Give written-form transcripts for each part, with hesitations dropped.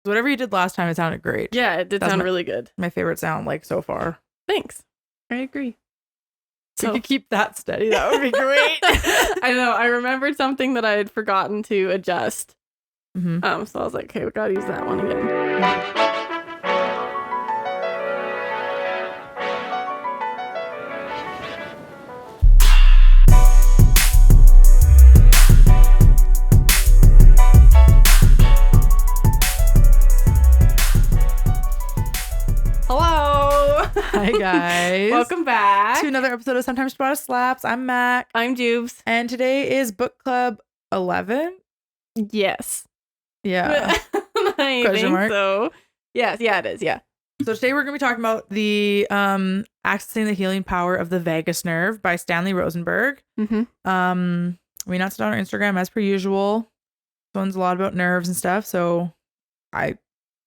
Whatever you did last time, it sounded great. Yeah, it did sound really good. My favorite sound like so far. Thanks. I agree. So if you keep that steady, that would be great. I know. I remembered something that I had forgotten to adjust. Mm-hmm. So I was like, okay, we gotta use that one again. Hello. Hi guys. Welcome back to another episode of Sometimes Ciabatta Slaps. I'm Mak. I'm Jubes. And today is book club 11. Yes. Yeah. I Question think mark. so. Yes. Yeah, it is. Yeah. So today we're going to be talking about the Accessing the Healing Power of the Vagus Nerve by Stanley Rosenberg. Mm-hmm. We announced it on our Instagram as per usual. This one's a lot about nerves and stuff, so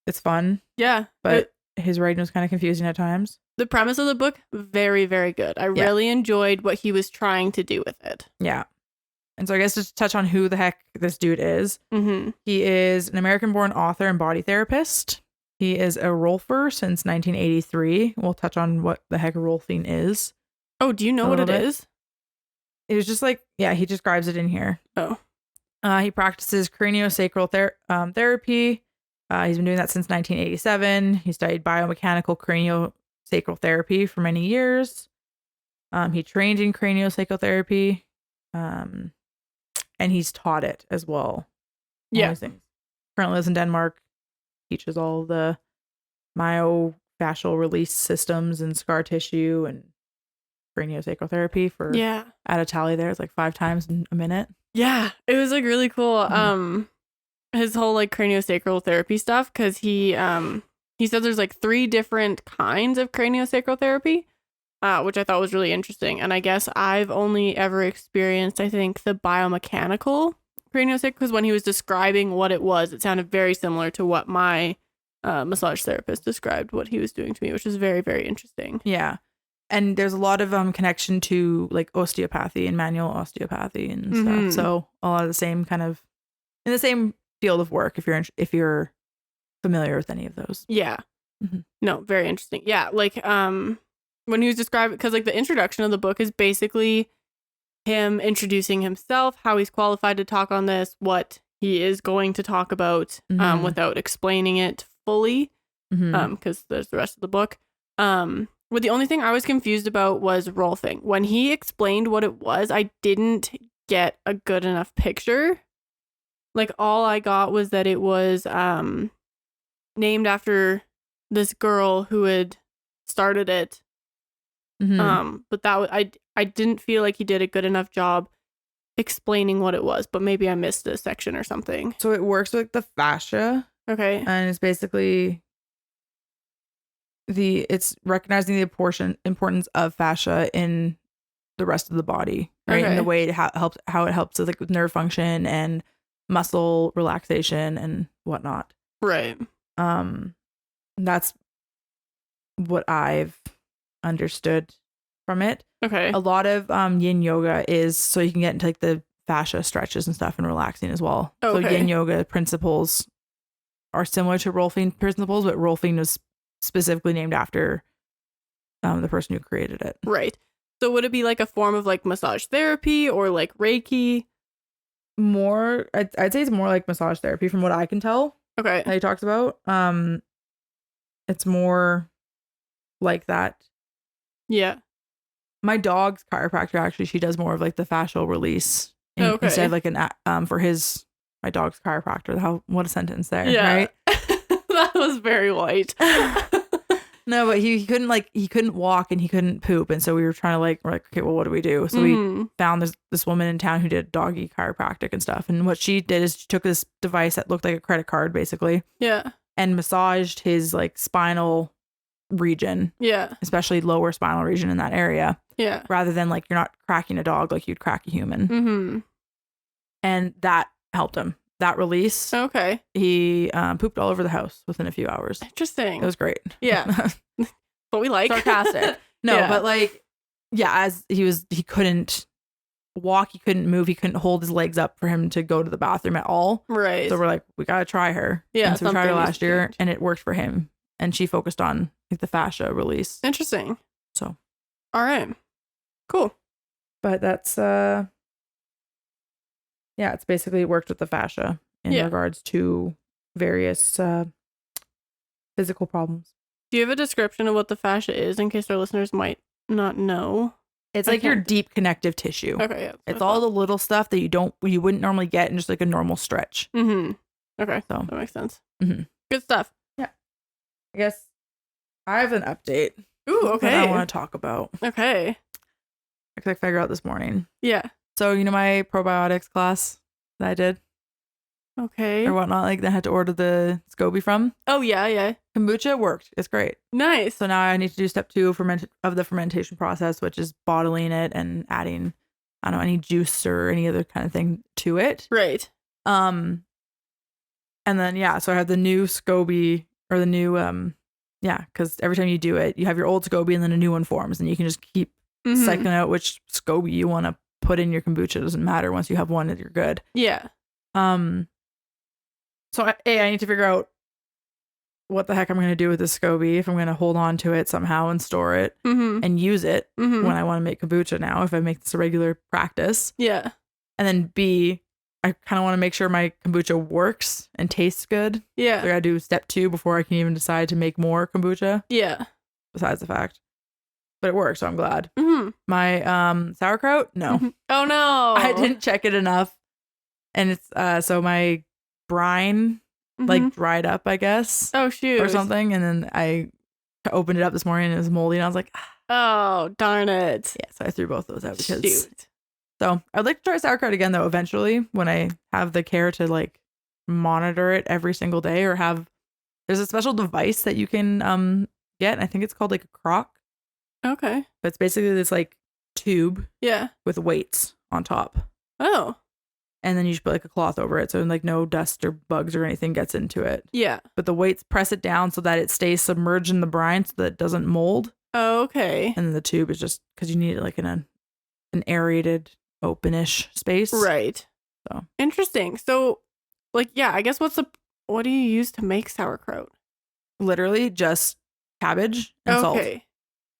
it's fun. Yeah. But his writing was kind of confusing at times. The premise of the book, very, very good. I really enjoyed what he was trying to do with it. Yeah. And so I guess just to touch on who the heck this dude is. Mm-hmm. He is an American-born author and body therapist. He is a Rolfer since 1983. We'll touch on what the heck Rolfing is. Oh, do you know what it is? It was just like, yeah, he describes it in here. Oh. He practices craniosacral therapy. He's been doing that since 1987. He studied biomechanical craniosacral therapy for many years. He trained in craniosacral therapy. And he's taught it as well. Yeah. Currently lives in Denmark. Teaches all the myofascial release systems and scar tissue and craniosacral therapy for at a tally there. It's like 5 times in a minute. Yeah. It was like really cool. Mm-hmm. His whole like craniosacral therapy stuff, because he said there's like 3 different kinds of craniosacral therapy, which I thought was really interesting. And I guess I've only ever experienced, I think, the biomechanical craniosacral, because when he was describing what it was, it sounded very similar to what my massage therapist described what he was doing to me, which was very, very interesting. Yeah. And there's a lot of connection to like osteopathy and manual osteopathy and stuff. So a lot of the same kind of in the same field of work if you're familiar with any of those. Yeah. Mm-hmm. No, very interesting. Yeah, like when he was describing, because like the introduction of the book is basically him introducing himself, how he's qualified to talk on this, what he is going to talk about, without explaining it fully, because there's the rest of the book. But the only thing I was confused about was Rolfing. When he explained what it was, I didn't get a good enough picture. Like all I got was that it was named after this girl who had started it. But that I didn't feel like he did a good enough job explaining what it was, but maybe I missed a section or something. So it works with the fascia. Okay. And it's basically it's recognizing the importance of fascia in the rest of the body, right? Okay. And the way it how it helps with like nerve function and muscle relaxation and whatnot. Right. That's what I've understood from it. Okay. A lot of yin yoga is so you can get into like the fascia stretches and stuff and relaxing as well. Okay. So yin yoga principles are similar to Rolfing principles, but Rolfing was specifically named after the person who created it. Right. So would it be like a form of like massage therapy or like Reiki? More, I'd say it's more like massage therapy from what I can tell. Okay. That he talks about. It's more like that. Yeah. My dog's chiropractor, actually, she does more of like the fascial release instead of like for my dog's chiropractor. What a sentence there, right? That was very white. No, but he couldn't walk and he couldn't poop, and so we were we're like, okay, well, what do we do? So we found this woman in town who did doggy chiropractic and stuff, and what she did is she took this device that looked like a credit card, basically, and massaged his like spinal region, especially lower spinal region in that area, rather than like you're not cracking a dog like you'd crack a human, and that helped him. That release. Okay. He pooped all over the house within a few hours. Interesting. It was great. Yeah. What we like. Sarcastic. No, but like, yeah, as he couldn't walk. He couldn't move. He couldn't hold his legs up for him to go to the bathroom at all. Right. So we're like, we got to try her. Yeah. And so we tried her something last year change. and it worked for him. And she focused on like the fascia release. Interesting. So. All right. Cool. But that's, yeah, it's basically worked with the fascia in regards to various physical problems. Do you have a description of what the fascia is in case our listeners might not know? It's like your deep connective tissue. Okay, yeah. It's all the little stuff that you wouldn't normally get in just like a normal stretch. Mm-hmm. Okay, so that makes sense. Mm-hmm. Good stuff. Yeah. I guess I have an update. Ooh, okay. That I want to talk about. Okay. I figured out this morning. Yeah. So you know my probiotics class that I did? Okay. Or whatnot, like I had to order the SCOBY from. Oh yeah. Kombucha worked. It's great. Nice. So now I need to do step 2 of the fermentation process, which is bottling it and adding, I don't know, any juice or any other kind of thing to it. Right. And then so I have the new SCOBY or the new because every time you do it, you have your old SCOBY and then a new one forms, and you can just keep cycling out which SCOBY you want to put in your kombucha. It doesn't matter. Once you have one, you're good. Yeah. So I need to figure out what the heck I'm going to do with this SCOBY, if I'm going to hold on to it somehow and store it and use it when I want to make kombucha now, if I make this a regular practice. Yeah. And then B, I kind of want to make sure my kombucha works and tastes good. Yeah. So I got to do step 2 before I can even decide to make more kombucha. Yeah. Besides the fact. But it works, so I'm glad. Mm-hmm. My sauerkraut? No. Mm-hmm. Oh, no. I didn't check it enough. And it's, so my brine like dried up, I guess. Oh, shoot. Or something. And then I opened it up this morning and it was moldy and I was like, oh, darn it. Yeah, so I threw both those out because so I'd like to try sauerkraut again though eventually when I have the care to like monitor it every single day, or there's a special device that you can get. I think it's called like a crock. Okay. But it's basically this like tube with weights on top. Oh. And then you just put like a cloth over it so like no dust or bugs or anything gets into it. Yeah. But the weights press it down so that it stays submerged in the brine so that it doesn't mold. Oh, okay. And then the tube is just because you need it like in an aerated, openish space. Right. So interesting. So, like, yeah, I guess what do you use to make sauerkraut? Literally just cabbage and salt. Okay.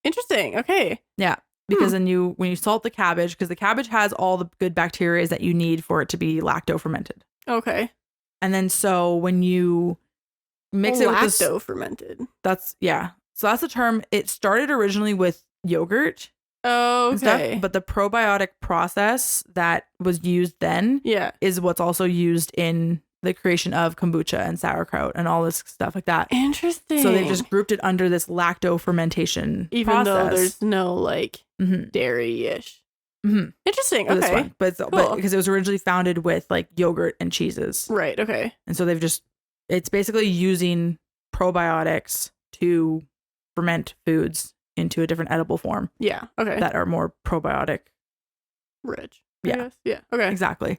Interesting. Okay. Yeah. Because then when you salt the cabbage, because the cabbage has all the good bacteria that you need for it to be lacto fermented. Okay. And then so when you mix it with this, lacto fermented. So that's the term. It started originally with yogurt. Oh, okay. Stuff, but the probiotic process that was used then is what's also used in the creation of kombucha and sauerkraut and all this stuff like that. Interesting. So they've just grouped it under this lacto fermentation even process. though there's no like dairy-ish. Interesting. For okay. this one. But because it was originally founded with like yogurt and cheeses. Right. Okay. And so it's basically using probiotics to ferment foods into a different edible form. Yeah. Okay. That are more probiotic rich. Yeah. I guess. Yeah. Okay. Exactly.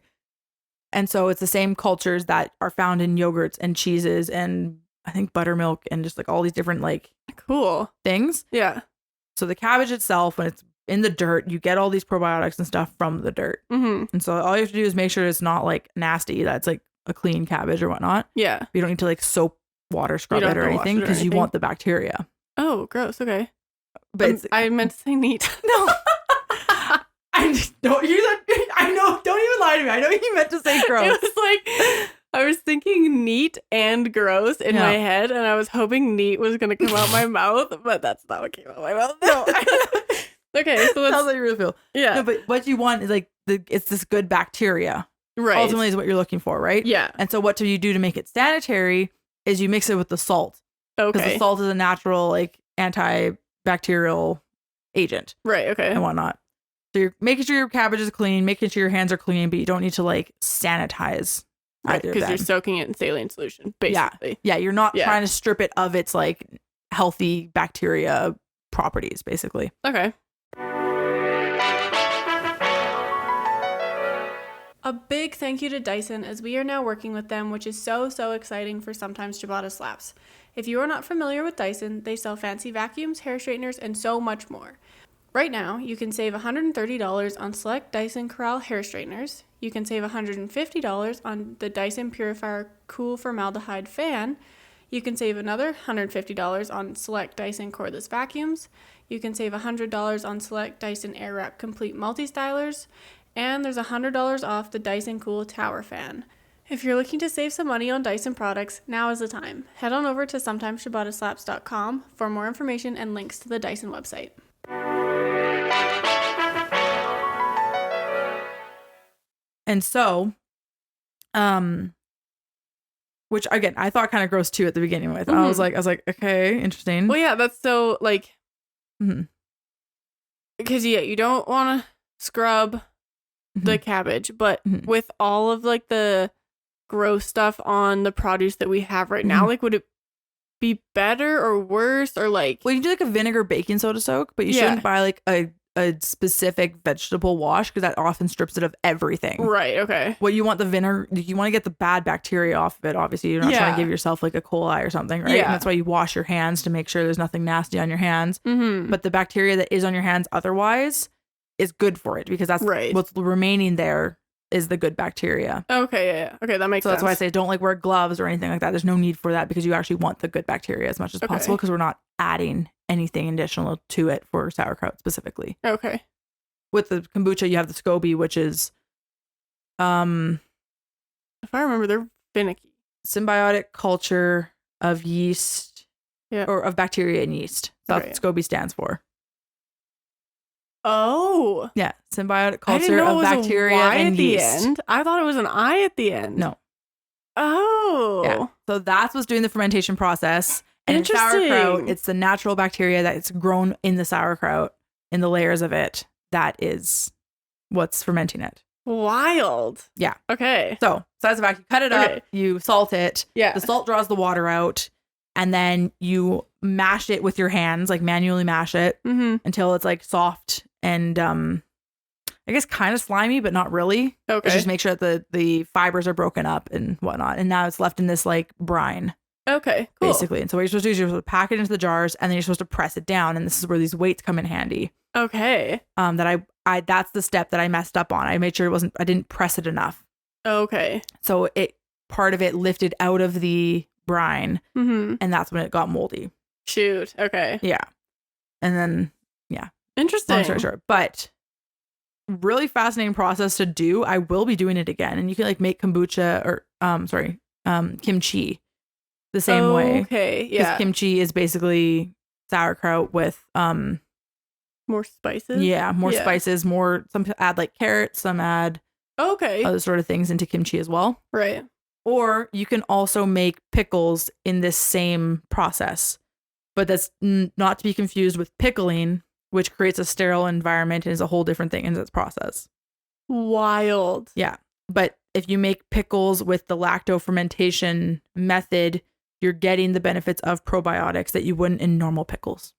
And so it's the same cultures that are found in yogurts and cheeses and I think buttermilk and just like all these different like cool things. Yeah. So the cabbage itself, when it's in the dirt, you get all these probiotics and stuff from the dirt. And so all you have to do is make sure it's not like nasty, that's like a clean cabbage or whatnot. Yeah. You don't need to like soap water scrub it or anything because you want the bacteria. Oh, gross. Okay. But I meant to say neat. No. I know. Don't even lie to me. I know you meant to say gross. It was like I was thinking neat and gross in my head, and I was hoping neat was gonna come out my mouth, but that's not what came out my mouth. No. Okay, so that's how you really feel. Yeah. No, but what you want is like it's this good bacteria. Right. Ultimately, is what you're looking for, right? Yeah. And so, what do you do to make it sanitary? Is you mix it with the salt. Okay. Because the salt is a natural like antibacterial agent. Right. Okay. And whatnot. So you're making sure your cabbage is clean, making sure your hands are clean, but you don't need to like sanitize either. Because you're soaking it in saline solution, basically. Yeah. You're not trying to strip it of its like healthy bacteria properties, basically. Okay. A big thank you to Dyson, as we are now working with them, which is so exciting for Sometimes Ciabatta Slaps. If you are not familiar with Dyson, they sell fancy vacuums, hair straighteners, and so much more. Right now, you can save $130 on select Dyson Corral hair straighteners. You can save $150 on the Dyson Purifier Cool Formaldehyde fan. You can save another $150 on select Dyson cordless vacuums. You can save $100 on select Dyson Airwrap Complete Multi-Stylers. And there's $100 off the Dyson Cool Tower fan. If you're looking to save some money on Dyson products, now is the time. Head on over to sometimesciabattaslaps.com for more information and links to the Dyson website. And so, which again, I thought kind of gross too at the beginning with. I was like, okay, interesting. Well, yeah, that's so like, because you don't want to scrub the cabbage, but with all of like the gross stuff on the produce that we have right now, like, would it be better or worse or like? Well, you can do like a vinegar baking soda soak, but you shouldn't buy like a specific vegetable wash because that often strips it of everything. Right. Okay. What you want the vinegar, you want to get the bad bacteria off of it. Obviously, you're not trying to give yourself like a coli or something, right? Yeah. And that's why you wash your hands to make sure there's nothing nasty on your hands. But the bacteria that is on your hands otherwise is good for it because that's what's remaining there is the good bacteria. Okay. Yeah. Okay. That makes sense. So that's why I say don't like wear gloves or anything like that. There's no need for that because you actually want the good bacteria as much as possible because we're not adding anything additional to it for sauerkraut specifically. Okay. With the kombucha, you have the SCOBY, which is, if I remember, they're finicky. Symbiotic culture of yeast, or of bacteria and yeast. That's what SCOBY stands for. Oh. Yeah, symbiotic culture of bacteria and yeast. End. I thought it was an I at the end. No. Oh. Yeah. So that's what's doing the fermentation process. And in sauerkraut, it's the natural bacteria that's grown in the sauerkraut, in the layers of it, that is what's fermenting it. Wild. Yeah. Okay. So, besides the fact you cut it up, you salt it. Yeah. The salt draws the water out, and then you mash it with your hands, like manually mash it until it's like soft and I guess kind of slimy, but not really. Okay. Just make sure that the fibers are broken up and whatnot. And now it's left in this like brine. Okay, cool. Basically. And so what you're supposed to do is you're supposed to pack it into the jars and then you're supposed to press it down. And this is where these weights come in handy. Okay. That I that's the step that I messed up on. I made sure I didn't press it enough. Okay. So part of it lifted out of the brine and that's when it got moldy. Shoot. Okay. Yeah. And then, yeah. Interesting. Long story short. But really fascinating process to do. I will be doing it again. And you can like make kombucha or, kimchi. The same way. Okay, yeah. Because kimchi is basically sauerkraut with more spices. Yeah, more spices. Some add like carrots. Some add other sort of things into kimchi as well. Right. Or you can also make pickles in this same process, but that's not to be confused with pickling, which creates a sterile environment and is a whole different thing in its process. Wild. Yeah, but if you make pickles with the lacto fermentation method, you're getting the benefits of probiotics that you wouldn't in normal pickles.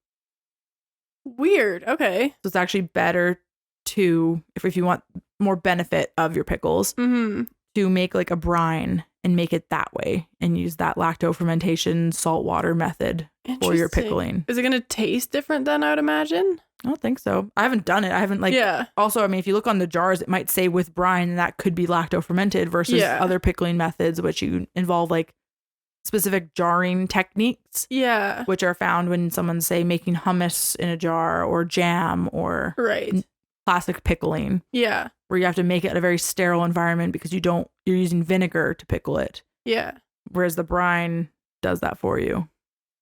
Weird. Okay. So it's actually better to, if you want more benefit of your pickles, to make like a brine and make it that way and use that lacto fermentation saltwater method for your pickling. Is it going to taste different then, I would imagine? I don't think so. I haven't done it. I haven't also, I mean, if you look on the jars, it might say with brine and that could be lacto fermented versus other pickling methods, which you involve like specific jarring techniques, which are found when someone's say making hummus in a jar or jam or classic pickling, where you have to make it in a very sterile environment because you're using vinegar to pickle it, whereas the brine does that for you.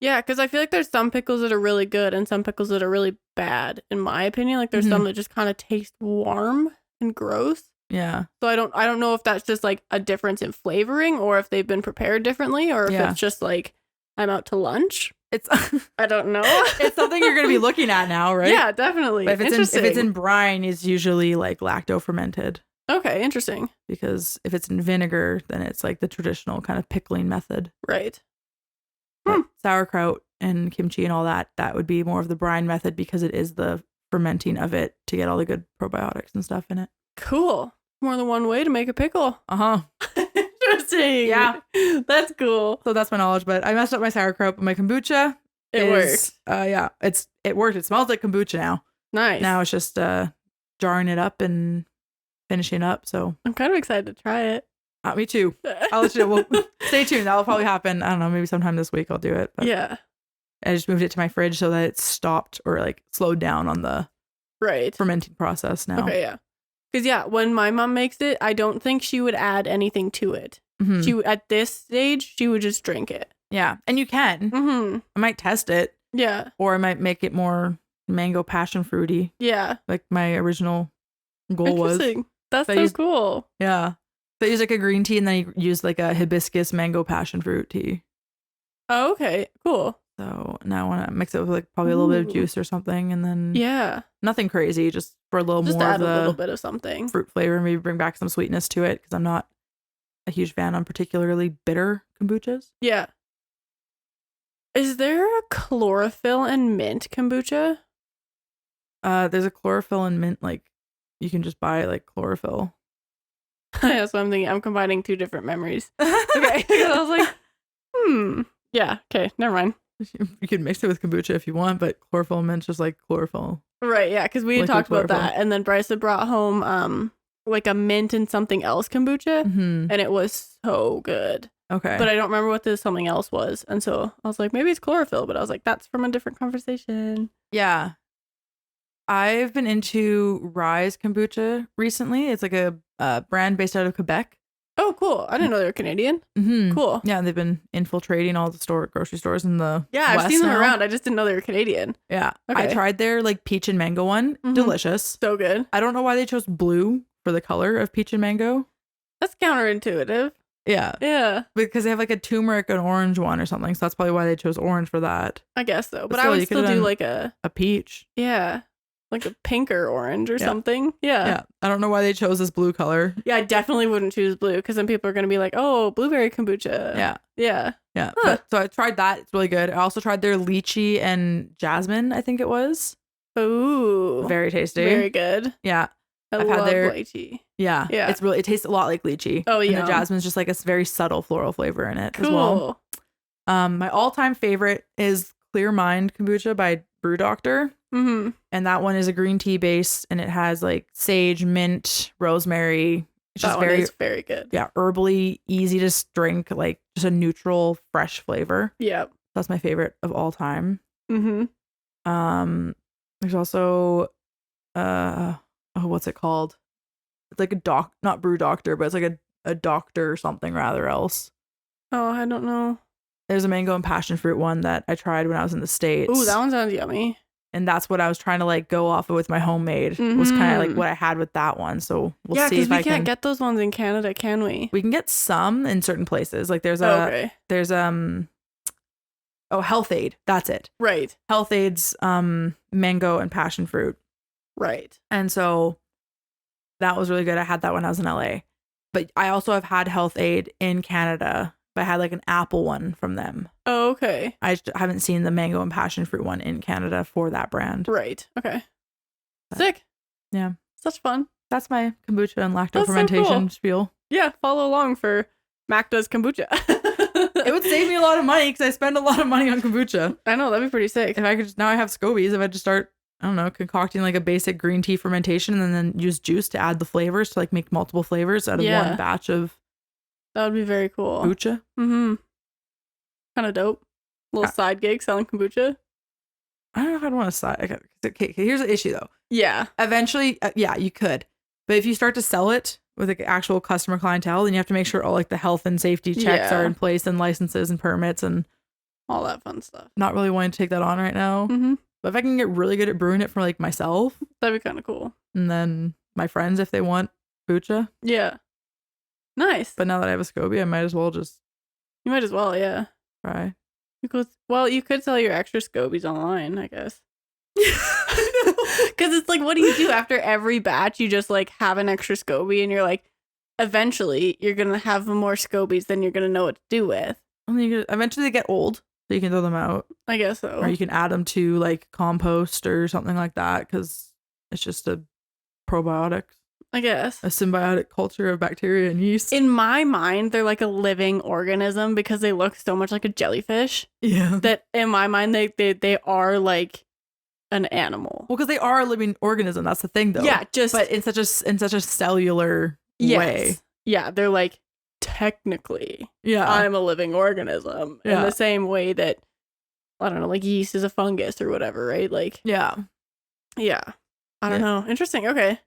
Because I feel like there's some pickles that are really good and some pickles that are really bad, in my opinion. Like there's some that just kind of taste warm and gross. Yeah. So I don't know if that's just like a difference in flavoring or if they've been prepared differently or if it's just like I'm out to lunch. It's I don't know. It's something you're going to be looking at now, right? Yeah, definitely. But if it's in brine, it's usually like lacto fermented. Okay, interesting. Because if it's in vinegar, then it's like the traditional kind of pickling method. Right. Sauerkraut and kimchi and all that would be more of the brine method because it is the fermenting of it to get all the good probiotics and stuff in it. Cool. More than one way to make a pickle. Interesting. Yeah. That's cool. So that's my knowledge, but I messed up my sauerkraut, but my kombucha worked. It worked. It smells like kombucha now. Nice. Now it's just jarring it up and finishing up. So I'm kind of excited to try it. me too. I'll let you know. Well, stay tuned. That'll probably happen. I don't know. Maybe sometime this week I'll do it. But Yeah. I just moved it to my fridge so that it stopped or like slowed down on the fermenting process now. Okay, yeah. Because when my mom makes it, I don't think she would add anything to it. Mm-hmm. She at this stage, she would just drink it. Yeah, and you can. Mm-hmm. I might test it. Yeah. Or I might make it more mango passion fruity. Yeah. Like my original goal was. That's so cool. Yeah. So I use like a green tea and then I use like a hibiscus mango passion fruit tea. Oh, okay. Cool. So now I want to mix it with like probably a little bit of juice or something, and then nothing crazy, just for a little more add of a little bit of something fruit flavor, maybe bring back some sweetness to it because I'm not a huge fan on particularly bitter kombuchas. Yeah. Is there a chlorophyll and mint kombucha? There's a chlorophyll and mint, like you can just buy like chlorophyll. Yeah, so I'm thinking I'm combining two different memories. Okay. I was like, yeah, okay, never mind. You could mix it with kombucha if you want, but chlorophyll and mint's just like chlorophyll. Right, yeah, because we had talked about that, and then Bryce had brought home like a mint and something else kombucha, and it was so good. Okay. But I don't remember what this something else was, and so I was like, maybe it's chlorophyll, but I was like, that's from a different conversation. Yeah. I've been into Rise kombucha recently. It's like a brand based out of Quebec. Oh, cool. I didn't know they were Canadian. Mm-hmm. Cool. Yeah, they've been infiltrating all the grocery stores in the I've West seen them now. around. I just didn't know they were Canadian. Yeah. Okay. I tried their like peach and mango one. Delicious. So good. I don't know why they chose blue for the color of peach and mango. That's counterintuitive. Yeah. Yeah. Because they have like a turmeric and orange one or something. So that's probably why they chose orange for that. I guess so. But still, I would you still could've do done like a peach. Yeah. Like a pink or orange or something. Yeah. Yeah. I don't know why they chose this blue color. Yeah, I definitely wouldn't choose blue because then people are going to be like, oh, blueberry kombucha. Yeah. Yeah. Yeah. Huh. So I tried that. It's really good. I also tried their lychee and jasmine, I think it was. Ooh. Very tasty. Very good. Yeah. I've had their lychee. Yeah. Yeah. It tastes a lot like lychee. Oh, yeah. And the jasmine's just like a very subtle floral flavor in it Cool. as well. My all-time favorite is Clear Mind kombucha by Brew Doctor. Mm-hmm. And that one is a green tea base and it has like sage, mint, rosemary. It's just very good. Yeah, herbally, easy to drink, like just a neutral, fresh flavor. Yeah. That's my favorite of all time. Mm-hmm. There's also what's it called? It's like not Brew Doctor, but it's like a doctor or something rather else. Oh, I don't know. There's a mango and passion fruit one that I tried when I was in the States. Ooh, that one sounds yummy. And that's what I was trying to like go off of with my homemade. Was kind of like what I had with that one. So we'll see if I can. Yeah, because we can't get those ones in Canada, can we? We can get some in certain places. Like there's Health Aid. That's it. Right. Health Aid's mango and passion fruit. Right. And so that was really good. I had that when I was in LA. But I also have had Health Aid in Canada. But I had like an apple one from them. Oh, okay. I just haven't seen the mango and passion fruit one in Canada for that brand. Right. Okay. Sick. Yeah. Such fun. That's my kombucha and lacto fermentation spiel. Yeah. Follow along for Mak does kombucha. It would save me a lot of money because I spend a lot of money on kombucha. I know. That'd be pretty sick. If I could now I have scobies. If I just start, I don't know, concocting like a basic green tea fermentation and then use juice to add the flavors to like make multiple flavors out of one batch of. That would be very cool. Kombucha? Mm-hmm. Kind of dope. Little side gig selling kombucha. I don't know if I'd want to side. Okay, here's the issue though. Yeah. Eventually, you could. But if you start to sell it with like actual customer clientele, then you have to make sure all like the health and safety checks are in place and licenses and permits and all that fun stuff. Not really wanting to take that on right now. Mm-hmm. But if I can get really good at brewing it for like myself. That'd be kind of cool. And then my friends, if they want kombucha. Yeah. Nice. But now that I have a SCOBY, I might as well just. You might as well, yeah. Try. You could sell your extra SCOBYs online, I guess. Because it's like, what do you do after every batch? You just like have an extra SCOBY and you're like, eventually you're going to have more SCOBYs than you're going to know what to do with. Eventually they get old, so you can throw them out. I guess so. Or you can add them to like compost or something like that because it's just a probiotic. I guess. A symbiotic culture of bacteria and yeast. In my mind, they're like a living organism because they look so much like a jellyfish. Yeah. That in my mind, they are like an animal. Well, because they are a living organism. That's the thing, though. Yeah, just but in such a cellular way. Yeah, they're like, technically, Yeah, I'm a living organism in the same way that, I don't know, like yeast is a fungus or whatever, right? Like, yeah. I don't know. Interesting. Okay.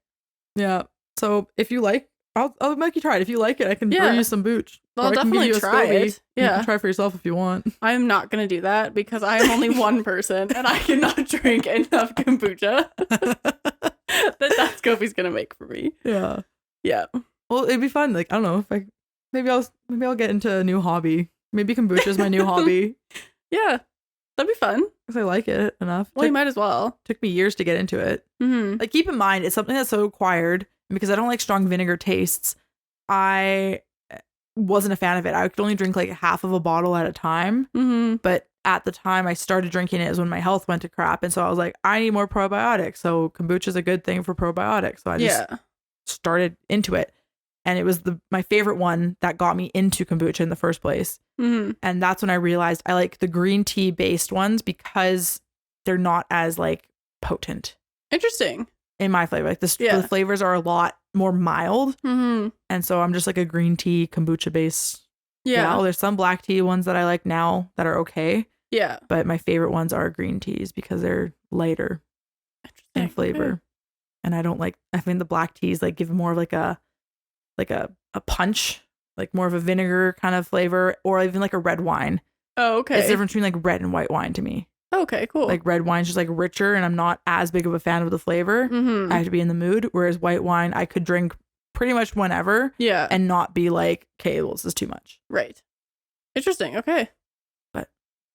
Yeah. So if you like, I'll make you try it. If you like it, I can brew you some booch. I'll definitely try it. Yeah. You can try for yourself if you want. I'm not going to do that because I am only one person and I cannot drink enough kombucha that Scopy's going to make for me. Yeah. Yeah. Well, it'd be fun. Like, I don't know, if maybe I'll get into a new hobby. Maybe kombucha is my new hobby. Yeah. That'd be fun. Because I like it enough. Well, you might as well. Took me years to get into it. Mm-hmm. Like, keep in mind, it's something that's so acquired. And because I don't like strong vinegar tastes, I wasn't a fan of it. I could only drink like half of a bottle at a time. Mm-hmm. But at the time I started drinking it is when my health went to crap. And so I was like, I need more probiotics. So kombucha is a good thing for probiotics. So I just started into it. And it was my favorite one that got me into kombucha in the first place. Mm-hmm. And that's when I realized I like the green tea based ones because they're not as like potent. Interesting. In my flavor. Like the flavors are a lot more mild. Mm-hmm. And so I'm just like a green tea kombucha base. Yeah. There's some black tea ones that I like now that are okay. Yeah. But my favorite ones are green teas because they're lighter in flavor. Okay. And I think the black teas like give more of like a punch, like more of a vinegar kind of flavor, or even like a red wine. Oh, okay. It's different between like red and white wine to me. Okay, cool. Like red wine's just like richer and I'm not as big of a fan of the flavor. Mm-hmm. I have to be in the mood. Whereas white wine, I could drink pretty much whenever. Yeah. And not be like, okay, well, this is too much. Right. Interesting. Okay. But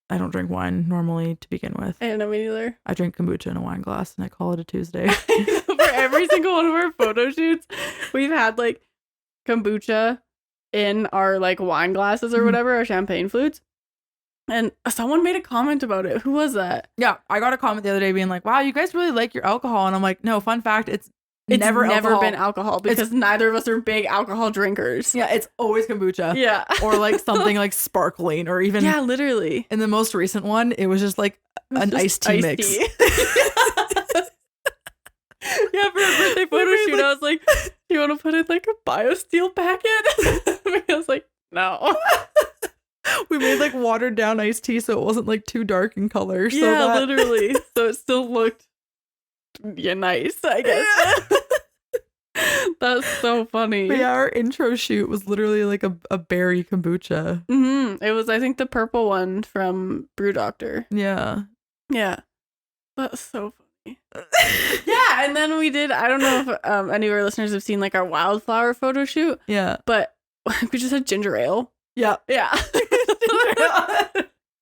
I don't drink wine normally to begin with. I know, me neither. I drink kombucha in a wine glass and I call it a Tuesday. For every single one of our photo shoots, we've had like kombucha in our like wine glasses or whatever, our champagne flutes. And someone made a comment about it. Who was that? Yeah, I got a comment the other day being like, wow, you guys really like your alcohol. And I'm like, no, fun fact, it's never been alcohol because neither of us are big alcohol drinkers. Yeah, it's always kombucha. Yeah. Or like something like sparkling or even. Yeah, literally. In the most recent one, it was just like an iced tea mix. Yeah, for a birthday photo shoot, I was like, do you want to put in like a BioSteel packet? I was like, no. We made like watered down iced tea so it wasn't like too dark in color. So yeah, literally. So it still looked nice, I guess. That's so funny. But yeah, our intro shoot was literally like a berry kombucha. Mm-hmm. It was, I think, the purple one from Brew Doctor. Yeah. Yeah. That's so funny. Yeah, and then we did, I don't know if any of our listeners have seen like our wildflower photo shoot. Yeah. But we just had ginger ale. Yeah. Yeah.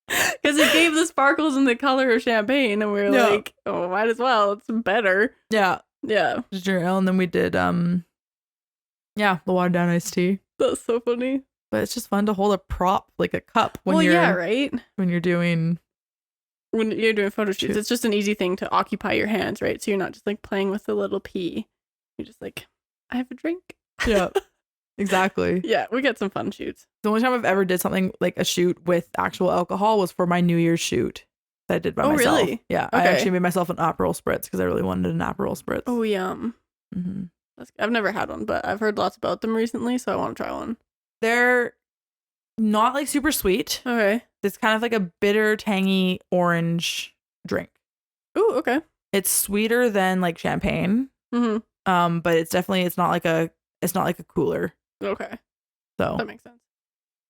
Because it gave the sparkles and the color of champagne, and we were like, oh, might as well. It's better. Yeah. Yeah. Ginger ale, and then we did the watered down iced tea. That's so funny. But it's just fun to hold a prop, like a cup, when right? When you're doing photo shoots. It's just an easy thing to occupy your hands, right? So you're not just like playing with the little pea. You're just like, I have a drink. Yeah. Exactly. Yeah, we get some fun shoots. The only time I've ever did something like a shoot with actual alcohol was for my New Year's shoot that I did by myself. Oh, really? Yeah. Okay. I actually made myself an Aperol Spritz because I really wanted an Aperol Spritz. Oh, yum. Mm-hmm. I've never had one, but I've heard lots about them recently, so I want to try one. They're not like super sweet. Okay. It's kind of like a bitter, tangy orange drink. Ooh, okay. It's sweeter than like champagne. Mm-hmm. But it's not like a cooler. Okay. So that makes sense.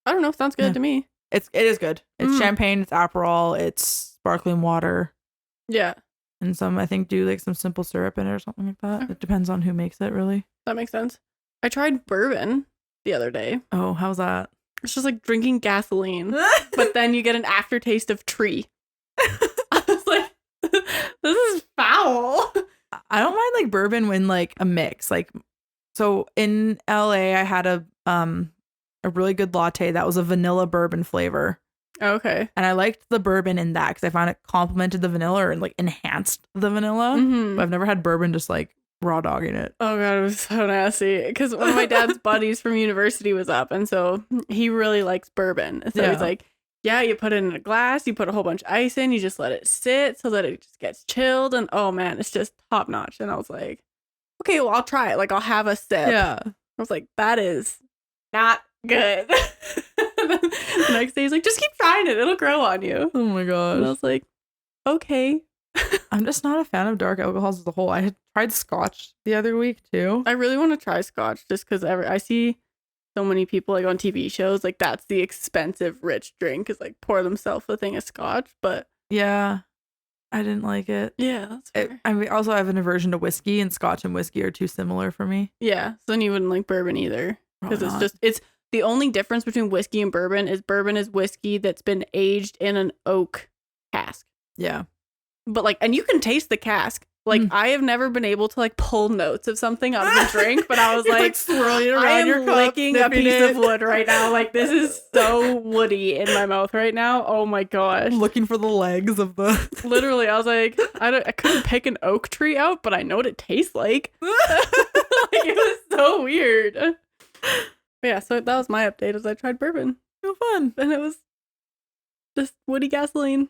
I don't know. Sounds good to me. It is good. It's champagne, it's Aperol, it's sparkling water. Yeah. And some, I think, do like some simple syrup in it or something like that. It depends on who makes it, really. That makes sense. I tried bourbon the other day. Oh, how's that? It's just like drinking gasoline, but then you get an aftertaste of tree. I was like, this is foul. I don't mind like bourbon when like a mix. Like, so in LA, I had a really good latte that was a vanilla bourbon flavor. Okay. And I liked the bourbon in that because I found it complemented the vanilla and like enhanced the vanilla. Mm-hmm. But I've never had bourbon just like raw dogging it. Oh god, it was so nasty. Because one of my dad's buddies from university was up, and so he really likes bourbon. So he's like, Yeah, you put it in a glass, you put a whole bunch of ice in, you just let it sit so that it just gets chilled. And oh man, it's just top notch. And I was like, okay, well, I'll try it. Like, I'll have a sip. Yeah. I was like, that is not good. The next day, he's like, just keep trying it. It'll grow on you. Oh my gosh. And I was like, okay. I'm just not a fan of dark alcohols as a whole. I had tried scotch the other week too. I really want to try scotch just because I see so many people like on TV shows, like that's the expensive rich drink is like pour themselves a thing of scotch. But yeah, I didn't like it. Yeah, that's fair. I mean, also I have an aversion to whiskey, and scotch and whiskey are too similar for me. Yeah, so then you wouldn't like bourbon either because it's the only difference between whiskey and bourbon is whiskey that's been aged in an oak cask. Yeah. But like, and you can taste the cask. Like, I have never been able to like pull notes of something out of a drink, but I was like swirling around I am your cup, licking a piece it. of wood right now. Like, this is so woody in my mouth right now. Oh my gosh. Looking for the legs of the. Literally, I was like, I couldn't pick an oak tree out, but I know what it tastes like. Like, it was so weird. But yeah, so that was my update as I tried bourbon. So fun. And it was just woody gasoline.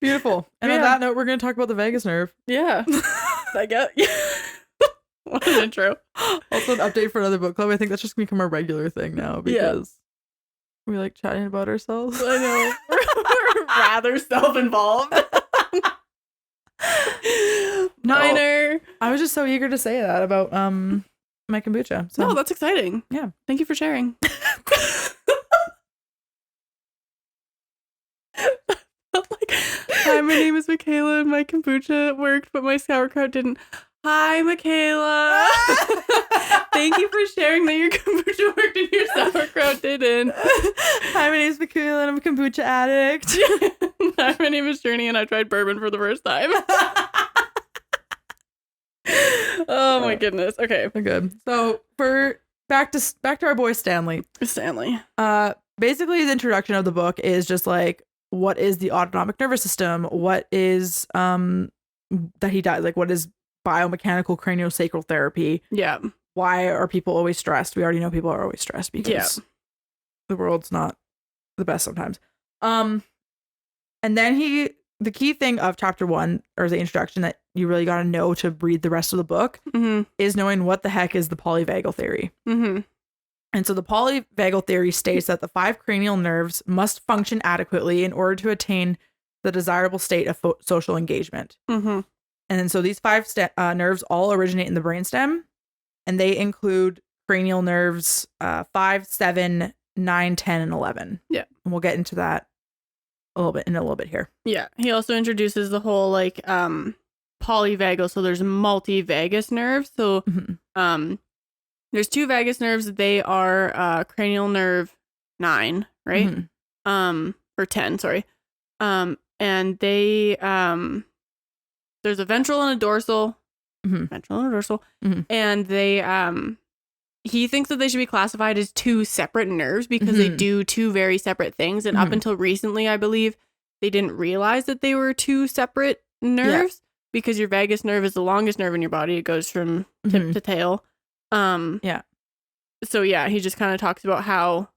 Beautiful. And on that note, we're going to talk about the vagus nerve. Yeah. I get. What an intro. Also, an update for another book club. I think that's just going to become a regular thing now because we like chatting about ourselves. I know. We're rather self-involved. Minor. I was just so eager to say that about my kombucha. So. No, that's exciting. Yeah. Thank you for sharing. Hi, my name is Michaela and my kombucha worked, but my sauerkraut didn't. Hi, Michaela. Thank you for sharing that your kombucha worked and your sauerkraut didn't. Hi, my name is Michaela and I'm a kombucha addict. Hi, my name is Journey and I tried bourbon for the first time. Oh my goodness. Okay. Good. So for back to our boy Stanley. Basically his introduction of the book is just like, what is the autonomic nervous system? What is that he died? Like, what is biomechanical craniosacral therapy? Yeah. Why are people always stressed? We already know people are always stressed because the world's not the best sometimes. And then the key thing of chapter 1 or the introduction that you really got to know to read the rest of the book is knowing what the heck is the polyvagal theory. Mm-hmm. And so the polyvagal theory states that the 5 cranial nerves must function adequately in order to attain the desirable state of social engagement. Mm-hmm. And then so these 5 nerves all originate in the brainstem, and they include cranial nerves 5, 7, 9, 10, and 11. Yeah. And we'll get into that a little bit here. Yeah. He also introduces the whole like polyvagal. So there's multi-vagus nerves. So there's 2 vagus nerves. They are cranial nerve 9, right? Mm-hmm. Or 10, sorry. And they there's a ventral and a dorsal. Mm-hmm. Ventral and a dorsal. Mm-hmm. And they he thinks that they should be classified as 2 separate nerves because they do 2 very separate things. And up until recently, I believe, they didn't realize that they were 2 separate nerves because your vagus nerve is the longest nerve in your body. It goes from tip to tail. So yeah, he just kind of talks about how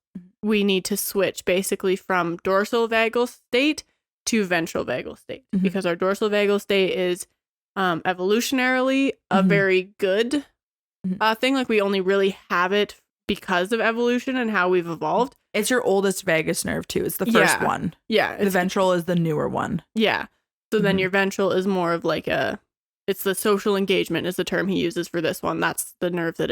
we need to switch basically from dorsal vagal state to ventral vagal state because our dorsal vagal state is evolutionarily a very good thing. Like we only really have it because of evolution and how we've evolved. It's your oldest vagus nerve too. It's the first one. Yeah. The ventral is the newer one. Yeah. So then your ventral is more of like it's the social engagement is the term he uses for this one. That's the nerve that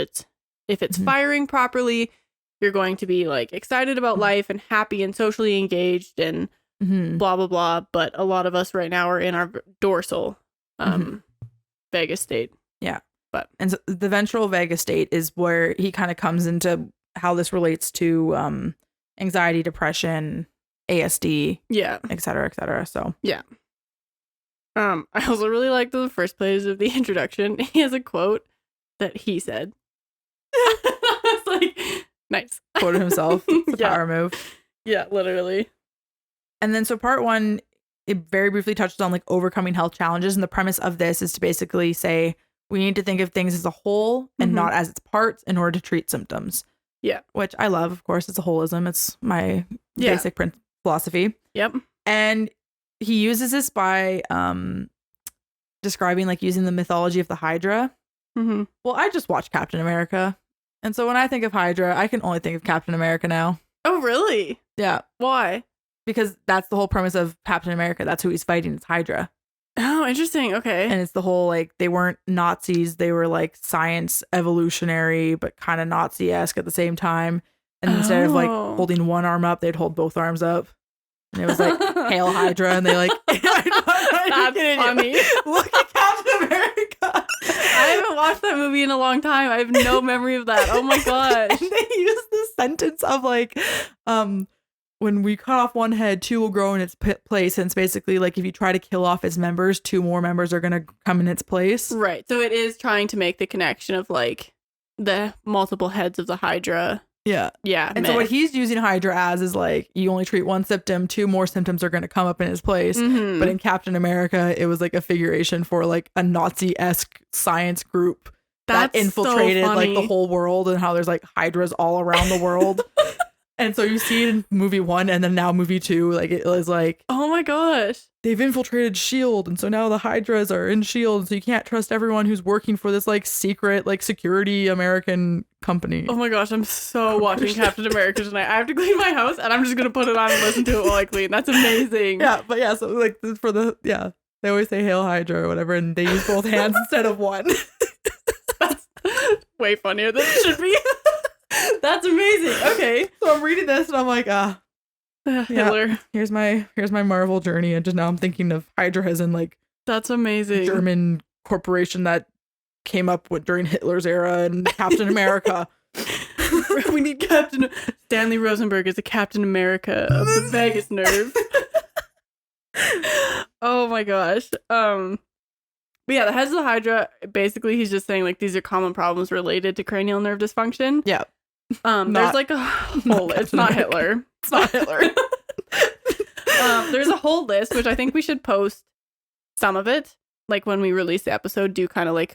if it's firing properly, you're going to be like excited about life and happy and socially engaged and blah, blah, blah. But a lot of us right now are in our dorsal vagus state. Yeah. And so the ventral vagus state is where he kind of comes into how this relates to anxiety, depression, ASD, et cetera, et cetera. So yeah. I also really liked the first page of the introduction. He has a quote that he said. It's like, nice. Quoted himself. It's a power move. Yeah, literally. And then so part 1, it very briefly touches on like overcoming health challenges. And the premise of this is to basically say we need to think of things as a whole and not as its parts in order to treat symptoms. Yeah. Which I love, of course. It's a holism. It's my basic philosophy. Yep. And he uses this by describing like using the mythology of the Hydra. Mm-hmm. Well, I just watched Captain America. And so when I think of Hydra, I can only think of Captain America now. Oh, really? Yeah. Why? Because that's the whole premise of Captain America. That's who he's fighting. It's Hydra. Oh, interesting. Okay. And it's the whole like they weren't Nazis. They were like science evolutionary, but kind of Nazi-esque at the same time. And instead of like holding one arm up, they'd hold both arms up. And it was like, Hail Hydra. And they like, that's funny. Look at Captain America. I haven't watched that movie in a long time. I have no memory of that. Oh my gosh. And they use this sentence of like, when we cut off one head, two will grow in its place. And it's basically like if you try to kill off its members, two more members are going to come in its place. Right. So it is trying to make the connection of like the multiple heads of the Hydra. Yeah. Yeah. And so what he's using Hydra as is like, you only treat one symptom, two more symptoms are going to come up in his place. Mm-hmm. But in Captain America, it was like a figuration for like a Nazi-esque science group that infiltrated so like the whole world, and how there's like Hydras all around the world. And so you see it in movie 1 and then now movie 2, like it was like, oh my gosh, they've infiltrated S.H.I.E.L.D. And so now the Hydras are in S.H.I.E.L.D. So you can't trust everyone who's working for this like secret, like security American company. Oh my gosh, I'm so watching Captain America tonight. I have to clean my house and I'm just going to put it on and listen to it while I clean. That's amazing. Yeah, but yeah, so like for the, they always say Hail Hydra or whatever, and they use both hands instead of one. That's way funnier than it should be. That's amazing. Okay. So I'm reading this and I'm like, Hitler. Here's my Marvel journey, and just now I'm thinking of Hydra as in like that's amazing. German corporation that came up with during Hitler's era and Captain America. We need Stanley Rosenberg as a Captain America of the vagus nerve. Oh my gosh. But yeah, the heads of the Hydra, basically he's just saying like these are common problems related to cranial nerve dysfunction. Yeah. There's like a whole list. It's not Hitler. It's not Hitler. There's a whole list, which I think we should post some of it. Like when we release the episode, do kind of like,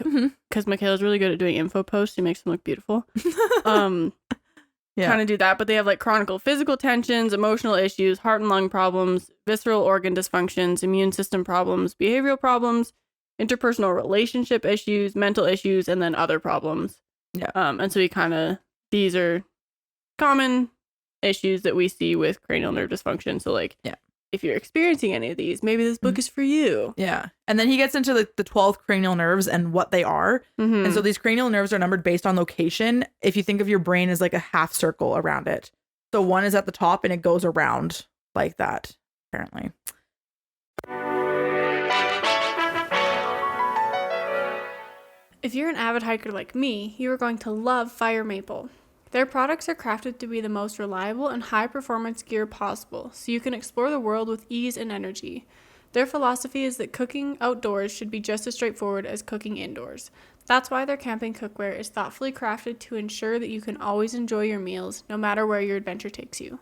because Michaela's really good at doing info posts. She makes them look beautiful. Kind of do that. But they have like chronic physical tensions, emotional issues, heart and lung problems, visceral organ dysfunctions, immune system problems, behavioral problems, interpersonal relationship issues, mental issues, and then other problems. Yeah. And so these are common issues that we see with cranial nerve dysfunction. So like, if you're experiencing any of these, maybe this book is for you. Yeah. And then he gets into the 12 cranial nerves and what they are. Mm-hmm. And so these cranial nerves are numbered based on location. If you think of your brain as like a half circle around it. So one is at the top and it goes around like that, apparently. If you're an avid hiker like me, you are going to love Fire Maple. Their products are crafted to be the most reliable and high-performance gear possible, so you can explore the world with ease and energy. Their philosophy is that cooking outdoors should be just as straightforward as cooking indoors. That's why their camping cookware is thoughtfully crafted to ensure that you can always enjoy your meals, no matter where your adventure takes you.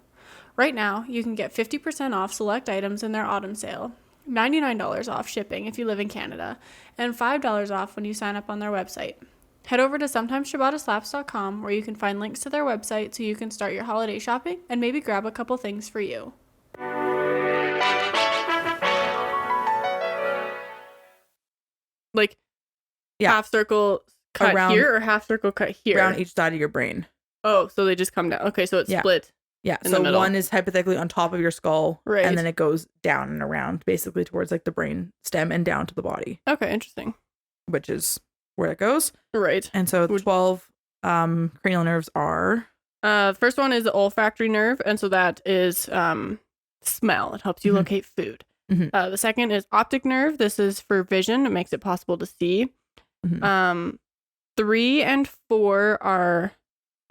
Right now, you can get 50% off select items in their autumn sale, $99 off shipping if you live in Canada, and $5 off when you sign up on their website. Head over to sometimesciabattaslaps.com where you can find links to their website so you can start your holiday shopping and maybe grab a couple things for you. Like half circle cut around, here or half circle cut here? Around each side of your brain. Oh, so they just come down. Okay, so it's split. Yeah, so one is hypothetically on top of your skull, right, and then it goes down and around, basically towards like the brain stem and down to the body. Okay, interesting. Which is where it goes. Right. And so 12 cranial nerves are... The first one is the olfactory nerve, and so that is smell. It helps you locate food. Mm-hmm. The second is optic nerve. This is for vision. It makes it possible to see. Mm-hmm. 3 and 4 are